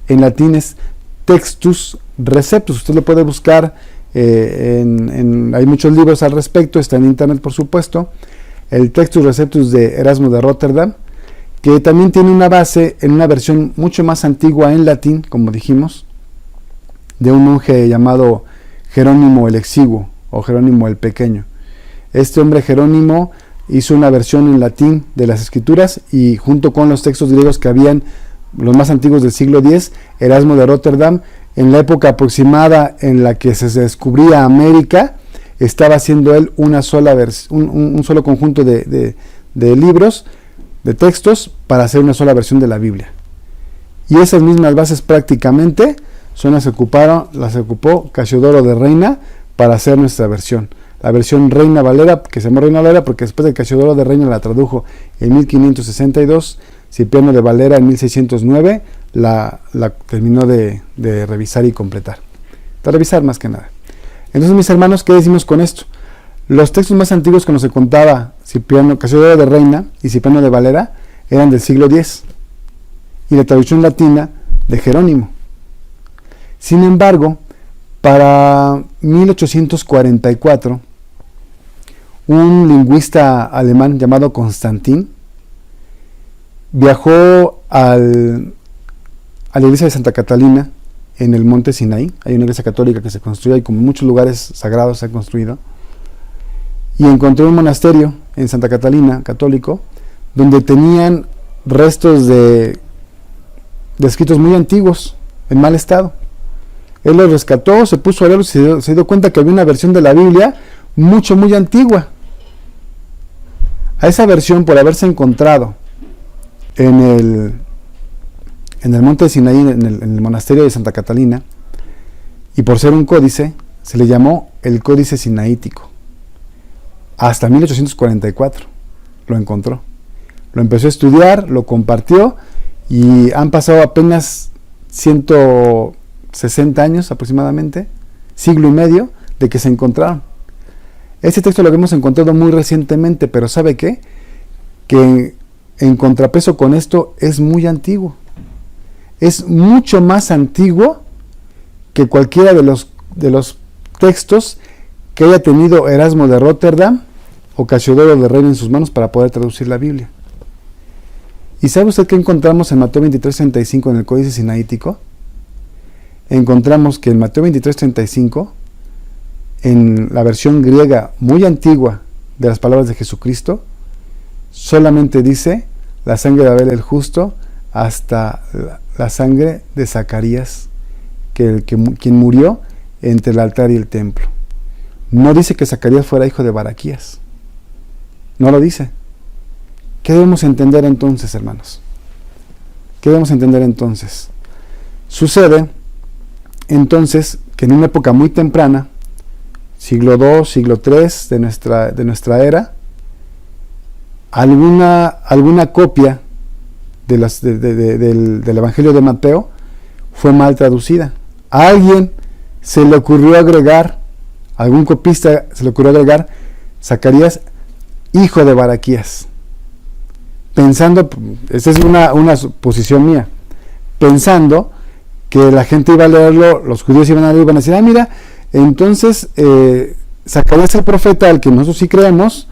En latín es textus receptus. Usted lo puede buscar, hay muchos libros al respecto, está en internet por supuesto. El textus receptus de Erasmo de Rotterdam, que también tiene una base en una versión mucho más antigua en latín, como dijimos, de un monje llamado Jerónimo el Exiguo o Jerónimo el Pequeño. Este hombre Jerónimo hizo una versión en latín de las Escrituras y junto con los textos griegos que habían, los más antiguos del siglo X, Erasmo de Rotterdam, en la época aproximada en la que se descubría América, estaba haciendo él una sola un solo conjunto de libros, de textos, para hacer una sola versión de la Biblia. Y esas mismas bases prácticamente son las que ocupó Casiodoro de Reina para hacer nuestra versión. La versión Reina Valera, que se llamó Reina Valera porque después de Casiodoro de Reina la tradujo en 1562, Cipriano de Valera en 1609 la terminó de revisar y completar. De revisar más que nada. Entonces, mis hermanos, ¿qué decimos con esto? Los textos más antiguos que nos contaba Casiodoro de Reina y Cipriano de Valera eran del siglo X y la traducción latina de Jerónimo. Sin embargo, para 1844, un lingüista alemán llamado Constantin viajó a la iglesia de Santa Catalina en el monte Sinaí. Hay una iglesia católica que se construyó y como muchos lugares sagrados se ha construido. Y encontró un monasterio en Santa Catalina, católico, donde tenían restos de escritos muy antiguos, en mal estado. Él los rescató, se puso a leerlos y se dio cuenta que había una versión de la Biblia muy antigua. A esa versión, por haberse encontrado en el monte de Sinaí, en el monasterio de Santa Catalina, y por ser un códice, se le llamó el Códice Sinaítico. Hasta 1844 lo encontró. Lo empezó a estudiar, lo compartió, y han pasado apenas 160 años aproximadamente, siglo y medio, de que se encontraron. Este texto lo hemos encontrado muy recientemente, pero ¿sabe qué? Que en contrapeso con esto es muy antiguo. Es mucho más antiguo que cualquiera de los textos que haya tenido Erasmo de Rotterdam o Casiodoro de Reina en sus manos para poder traducir la Biblia. ¿Y sabe usted qué encontramos en Mateo 23:35 en el Códice Sinaítico? Encontramos que en Mateo 23:35 en la versión griega muy antigua de las palabras de Jesucristo, solamente dice la sangre de Abel el justo hasta la sangre de Zacarías, quien murió entre el altar y el templo. No dice que Zacarías fuera hijo de Baraquías. No lo dice. ¿Qué debemos entender entonces, hermanos? ¿Qué debemos entender entonces? Sucede entonces que en una época muy temprana, siglo II, siglo III de nuestra era, alguna copia del Evangelio de Mateo fue mal traducida. A alguien se le ocurrió agregar, algún copista se le ocurrió agregar Zacarías, hijo de Baraquías, pensando, esa es una suposición mía, pensando que la gente iba a leerlo, los judíos iban a leerlo y iban a decir, mira, entonces Zacarías el profeta, al que nosotros sí creemos,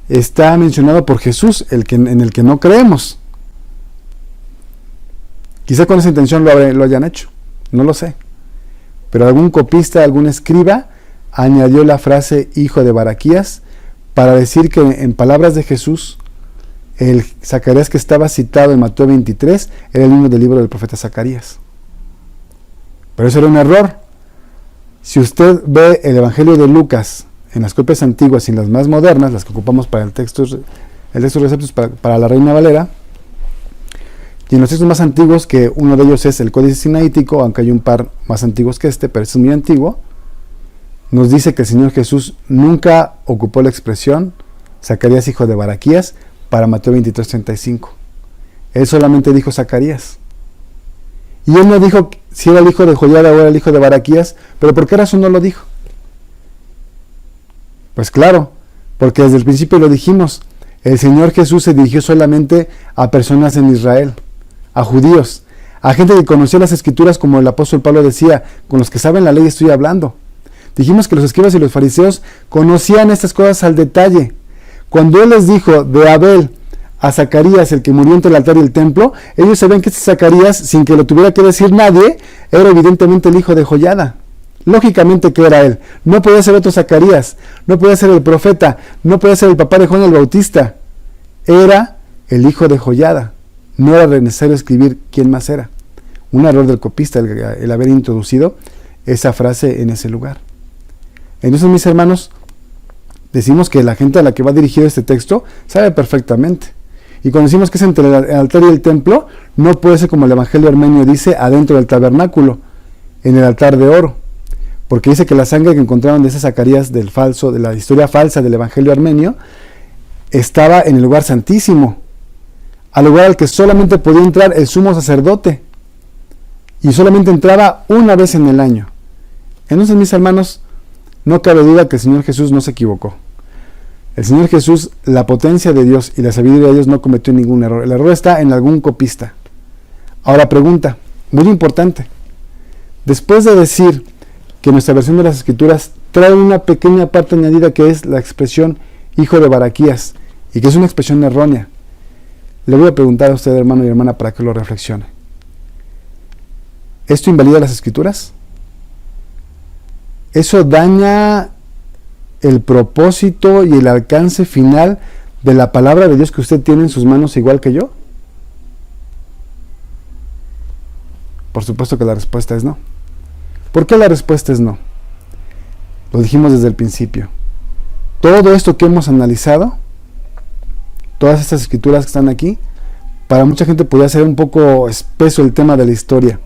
está mencionado por Jesús, en el que no creemos. Quizá con esa intención lo hayan hecho, no lo sé. Pero algún copista, algún escriba añadió la frase hijo de Baraquías para decir que en palabras de Jesús, el Zacarías que estaba citado en Mateo 23 era el mismo del libro del profeta Zacarías. Pero eso era un error. Si usted ve el Evangelio de Lucas en las copias antiguas y en las más modernas, las que ocupamos para el texto receptos para la Reina Valera, y en los textos más antiguos, que uno de ellos es el Códice Sinaítico, aunque hay un par más antiguos que pero este es muy antiguo, nos dice que el Señor Jesús nunca ocupó la expresión Zacarías hijo de Baraquías para Mateo 23:35. Él solamente dijo Zacarías. Y él no dijo si era el hijo de Joiada o era el hijo de Baraquías, pero ¿por qué razón no lo dijo? Pues claro, porque desde el principio lo dijimos, el Señor Jesús se dirigió solamente a personas en Israel, a judíos, a gente que conoció las Escrituras, como el apóstol Pablo decía, con los que saben la ley estoy hablando. Dijimos que los escribas y los fariseos conocían estas cosas al detalle. Cuando él les dijo de Abel a Zacarías, el que murió entre el altar y el templo, ellos sabían que este Zacarías, sin que lo tuviera que decir nadie, era evidentemente el hijo de Joiada. Lógicamente que era él. No podía ser otro Zacarías, no podía ser el profeta, no podía ser el papá de Juan el Bautista. Era el hijo de Joiada. No era necesario escribir quién más era. Un error del copista el haber introducido esa frase en ese lugar. Entonces, mis hermanos, decimos que la gente a la que va dirigido este texto sabe perfectamente. Y cuando decimos que es entre el altar y el templo, no puede ser como el Evangelio armenio dice, adentro del tabernáculo, en el altar de oro. Porque dice que la sangre que encontraron de ese Zacarías de la historia falsa del Evangelio armenio, estaba en el lugar santísimo, al lugar al que solamente podía entrar el sumo sacerdote, y solamente entraba una vez en el año. Entonces, mis hermanos, no cabe duda que el Señor Jesús no se equivocó. El Señor Jesús, la potencia de Dios y la sabiduría de Dios, no cometió ningún error. El error está en algún copista. Ahora pregunta, muy importante. Después de decir que nuestra versión de las Escrituras trae una pequeña parte añadida que es la expresión hijo de Baraquías, y que es una expresión errónea, le voy a preguntar a usted, hermano y hermana, para que lo reflexione. ¿Esto invalida las Escrituras? ¿Eso daña el propósito y el alcance final de la palabra de Dios que usted tiene en sus manos igual que yo? Por supuesto que la respuesta es no. ¿Por qué la respuesta es no? Lo dijimos desde el principio. Todo esto que hemos analizado, todas estas escrituras que están aquí, para mucha gente podría ser un poco espeso el tema de la historia.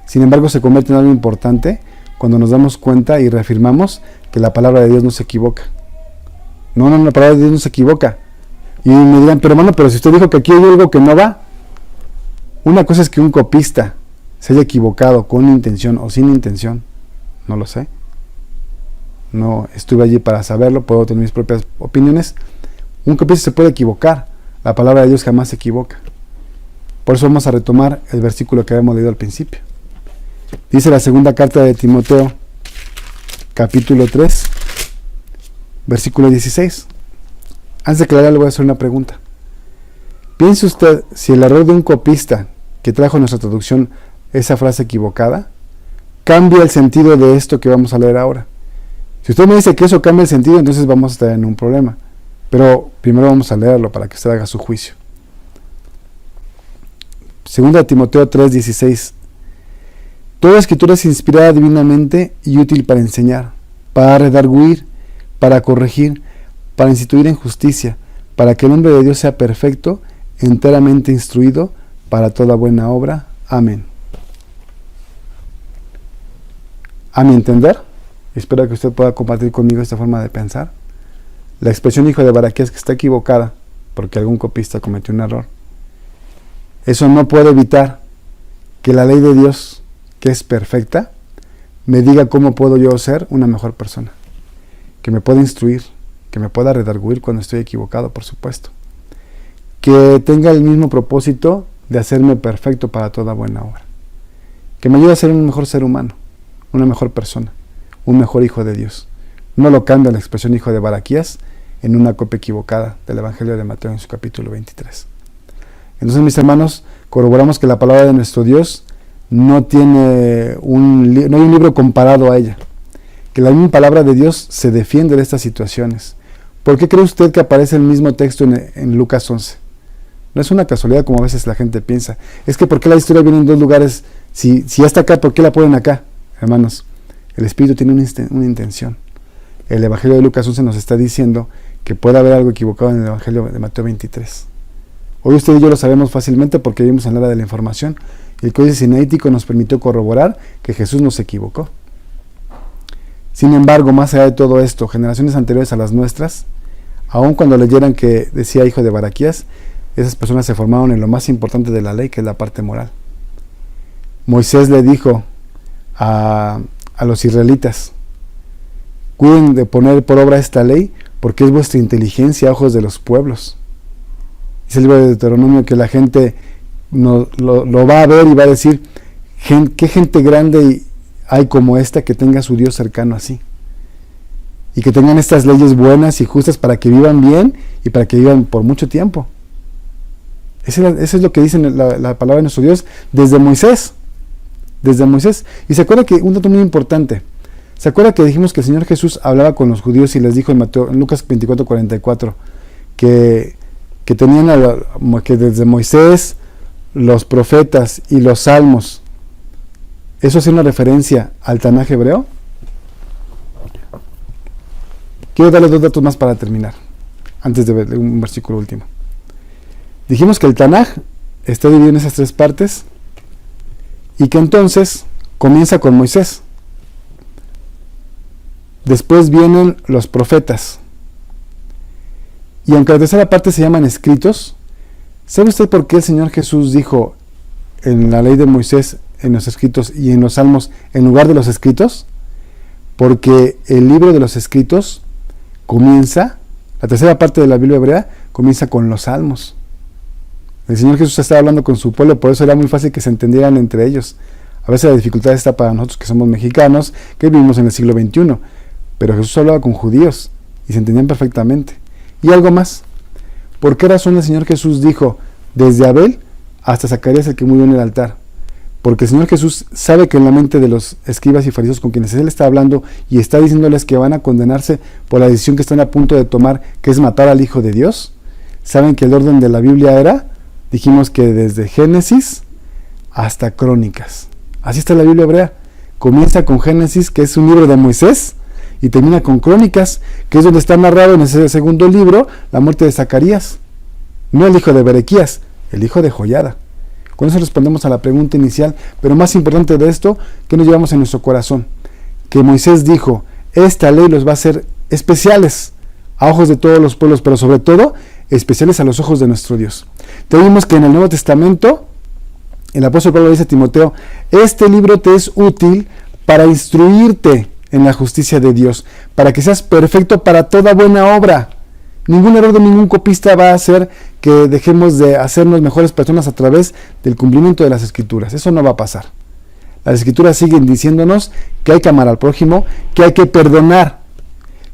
Sin embargo, se convierte en algo importante cuando nos damos cuenta y reafirmamos que la palabra de Dios no se equivoca. No, la palabra de Dios no se equivoca. Y me dirán, pero hermano, pero si usted dijo que aquí hay algo que no va. Una cosa es que un copista se haya equivocado con intención o sin intención. No lo sé. No estuve allí para saberlo, puedo tener mis propias opiniones. Un copista se puede equivocar. La palabra de Dios jamás se equivoca. Por eso vamos a retomar el versículo que habíamos leído al principio. Dice la segunda carta de Timoteo, capítulo 3, versículo 16. Antes de que le voy a hacer una pregunta. Piense usted si el error de un copista que trajo nuestra traducción esa frase equivocada cambia el sentido de esto que vamos a leer ahora. Si usted me dice que eso cambia el sentido, entonces vamos a estar en un problema. Pero primero vamos a leerlo para que usted haga su juicio. 2 Timoteo 3:16. Toda escritura es inspirada divinamente y útil para enseñar, para redarguir, para corregir, para instituir en justicia, para que el hombre de Dios sea perfecto, enteramente instruido para toda buena obra. Amén. A mi entender, espero que usted pueda compartir conmigo esta forma de pensar. La expresión hijo de Baraquías que está equivocada, porque algún copista cometió un error. Eso no puede evitar que la ley de Dios, que es perfecta, me diga cómo puedo yo ser una mejor persona. Que me pueda instruir, que me pueda redarguir cuando estoy equivocado, por supuesto. Que tenga el mismo propósito de hacerme perfecto para toda buena obra. Que me ayude a ser un mejor ser humano, una mejor persona, un mejor hijo de Dios. No lo cambia la expresión hijo de Baraquías en una copia equivocada del Evangelio de Mateo en su capítulo 23. Entonces, mis hermanos, corroboramos que la palabra de nuestro Dios no hay un libro comparado a ella. Que la misma palabra de Dios se defiende de estas situaciones. ¿Por qué cree usted que aparece el mismo texto en Lucas 11? No es una casualidad como a veces la gente piensa. Es que ¿por qué la historia viene en dos lugares? Si ya está acá, ¿por qué la ponen acá? Hermanos, el Espíritu tiene una intención. El Evangelio de Lucas 11 nos está diciendo que puede haber algo equivocado en el Evangelio de Mateo 23. Hoy usted y yo lo sabemos fácilmente porque vivimos en la era de la información y el Códice Sinaítico nos permitió corroborar que Jesús no se equivocó. Sin embargo, más allá de todo esto, generaciones anteriores a las nuestras, aun cuando leyeran que decía hijo de Baraquías, esas personas se formaron en lo más importante de la ley, que es la parte moral. Moisés le dijo a los israelitas: cuiden de poner por obra esta ley, porque es vuestra inteligencia a ojos de los pueblos. Dice el libro de Deuteronomio que la gente lo va a ver y va a decir: ¿qué gente grande hay como esta que tenga a su Dios cercano así? Y que tengan estas leyes buenas y justas para que vivan bien y para que vivan por mucho tiempo. Eso es lo que dice la palabra de nuestro Dios desde Moisés. Desde Moisés. Y se acuerda que un dato muy importante. ¿Se acuerda que dijimos que el Señor Jesús hablaba con los judíos y les dijo en Lucas 24:44 que tenían que desde Moisés, los profetas y los salmos? ¿Eso es una referencia al Tanaj hebreo? Quiero darles dos datos más para terminar, antes de ver un versículo último. Dijimos que el Tanaj está dividido en esas tres partes y que entonces comienza con Moisés. Después vienen los profetas. Y aunque la tercera parte se llaman escritos, ¿sabe usted por qué el Señor Jesús dijo en la ley de Moisés, en los escritos y en los salmos, en lugar de los escritos? Porque el libro de los escritos comienza, la tercera parte de la Biblia hebrea comienza con los salmos. El Señor Jesús estaba hablando con su pueblo, por eso era muy fácil que se entendieran entre ellos. A veces la dificultad está para nosotros que somos mexicanos, que vivimos en el siglo XXI. Pero Jesús hablaba con judíos y se entendían perfectamente. Y algo más. ¿Por qué razón el Señor Jesús dijo desde Abel hasta Zacarías el que murió en el altar? Porque el Señor Jesús sabe que en la mente de los escribas y fariseos con quienes Él está hablando y está diciéndoles que van a condenarse por la decisión que están a punto de tomar, que es matar al Hijo de Dios, saben que el orden de la Biblia era, dijimos que desde Génesis hasta Crónicas. Así está la Biblia hebrea. Comienza con Génesis, que es un libro de Moisés, y termina con Crónicas, que es donde está narrado en ese segundo libro la muerte de Zacarías. No el hijo de Berequías, el hijo de Joiada. Con eso respondemos a la pregunta inicial, pero más importante de esto, ¿qué nos llevamos en nuestro corazón? Que Moisés dijo: esta ley los va a hacer especiales a ojos de todos los pueblos, pero sobre todo especiales a los ojos de nuestro Dios. Tenemos que en el Nuevo Testamento el apóstol Pablo dice a Timoteo: este libro te es útil para instruirte en la justicia de Dios, para que seas perfecto para toda buena obra. Ningún error de ningún copista va a hacer que dejemos de hacernos mejores personas a través del cumplimiento de las Escrituras. Eso no va a pasar. Las Escrituras siguen diciéndonos que hay que amar al prójimo, que hay que perdonar,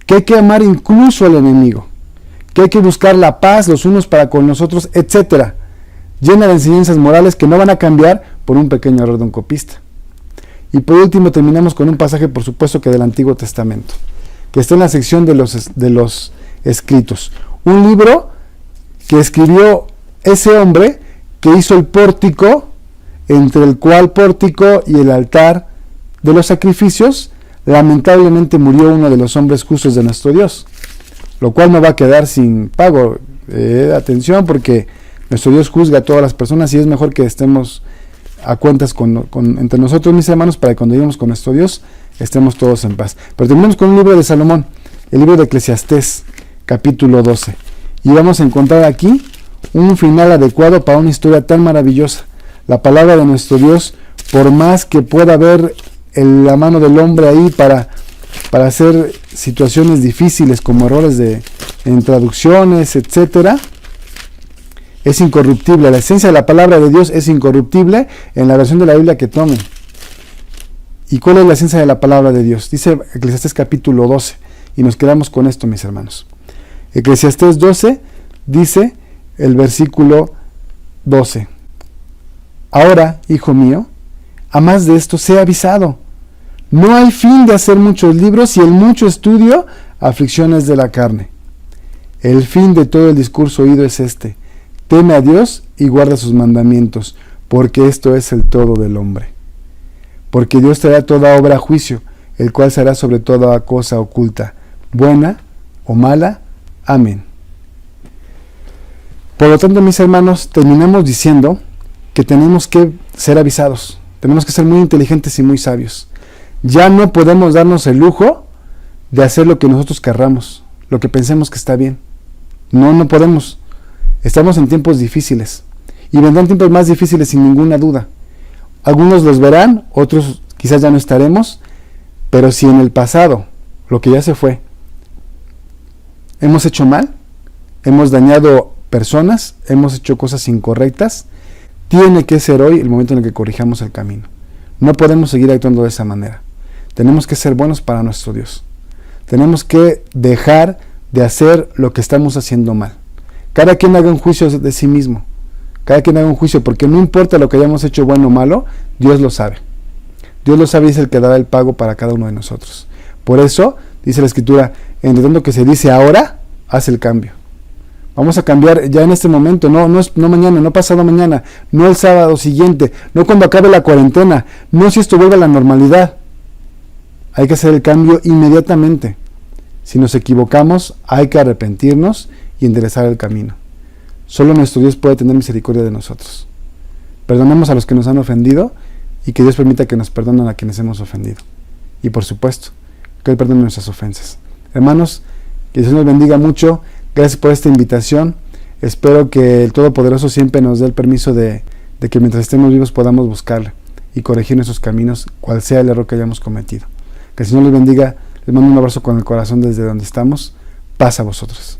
que hay que amar incluso al enemigo, que hay que buscar la paz los unos para con los otros, etc. Llena de enseñanzas morales que no van a cambiar por un pequeño error de un copista. Y por último terminamos con un pasaje, por supuesto que del Antiguo Testamento. que está en la sección de los escritos. Un libro que escribió ese hombre que hizo el pórtico, entre el cual pórtico y el altar de los sacrificios, lamentablemente murió uno de los hombres justos de nuestro Dios, lo cual no va a quedar sin pago. Atención, porque nuestro Dios juzga a todas las personas y es mejor que estemos a cuentas entre nosotros, mis hermanos, para que cuando lleguemos con nuestro Dios estemos todos en paz. Pero terminamos con un libro de Salomón, el libro de Eclesiastés, capítulo 12. Y vamos a encontrar aquí un final adecuado para una historia tan maravillosa. La palabra de nuestro Dios, por más que pueda haber la mano del hombre ahí para hacer situaciones difíciles como errores en traducciones, etcétera, es incorruptible. La esencia de la palabra de Dios es incorruptible en la versión de la Biblia que tomen. ¿Y cuál es la esencia de la palabra de Dios? Dice Eclesiastés capítulo 12, y nos quedamos con esto, mis hermanos. Eclesiastés 12 dice el versículo 12: Ahora, hijo mío, a más de esto sé avisado. No hay fin de hacer muchos libros y el mucho estudio, aflicciones de la carne. El fin de todo el discurso oído es este: teme a Dios y guarda sus mandamientos, porque esto es el todo del hombre. Porque Dios traerá toda obra a juicio, el cual será sobre toda cosa oculta, buena o mala. Amén. Por lo tanto, mis hermanos, terminamos diciendo que tenemos que ser avisados, tenemos que ser muy inteligentes y muy sabios. Ya no podemos darnos el lujo de hacer lo que nosotros querramos, lo que pensemos que está bien. No podemos. Estamos en tiempos difíciles y vendrán tiempos más difíciles sin ninguna duda. Algunos los verán, otros quizás ya no estaremos, pero si en el pasado, lo que ya se fue, hemos hecho mal, hemos dañado personas, hemos hecho cosas incorrectas, tiene que ser hoy el momento en el que corrijamos el camino. No podemos seguir actuando de esa manera. Tenemos que ser buenos para nuestro Dios. Tenemos que dejar de hacer lo que estamos haciendo mal. Cada quien haga un juicio de sí mismo. Cada quien haga un juicio, porque no importa lo que hayamos hecho bueno o malo, Dios lo sabe. Dios lo sabe y es el que dará el pago para cada uno de nosotros. Por eso, dice la Escritura, entre tanto que se dice ahora, haz el cambio. Vamos a cambiar ya en este momento, no mañana, no pasado mañana, no el sábado siguiente, no cuando acabe la cuarentena, no si esto vuelve a la normalidad. Hay que hacer el cambio inmediatamente. Si nos equivocamos, hay que arrepentirnos y enderezar el camino. Solo nuestro Dios puede tener misericordia de nosotros. Perdonemos a los que nos han ofendido y que Dios permita que nos perdonen a quienes hemos ofendido. Y por supuesto, que Él perdone nuestras ofensas. Hermanos, que Dios nos bendiga mucho. Gracias por esta invitación. Espero que el Todopoderoso siempre nos dé el permiso de que mientras estemos vivos podamos buscarle y corregir nuestros caminos, cual sea el error que hayamos cometido. Que el Señor les bendiga. Les mando un abrazo con el corazón desde donde estamos. Paz a vosotros.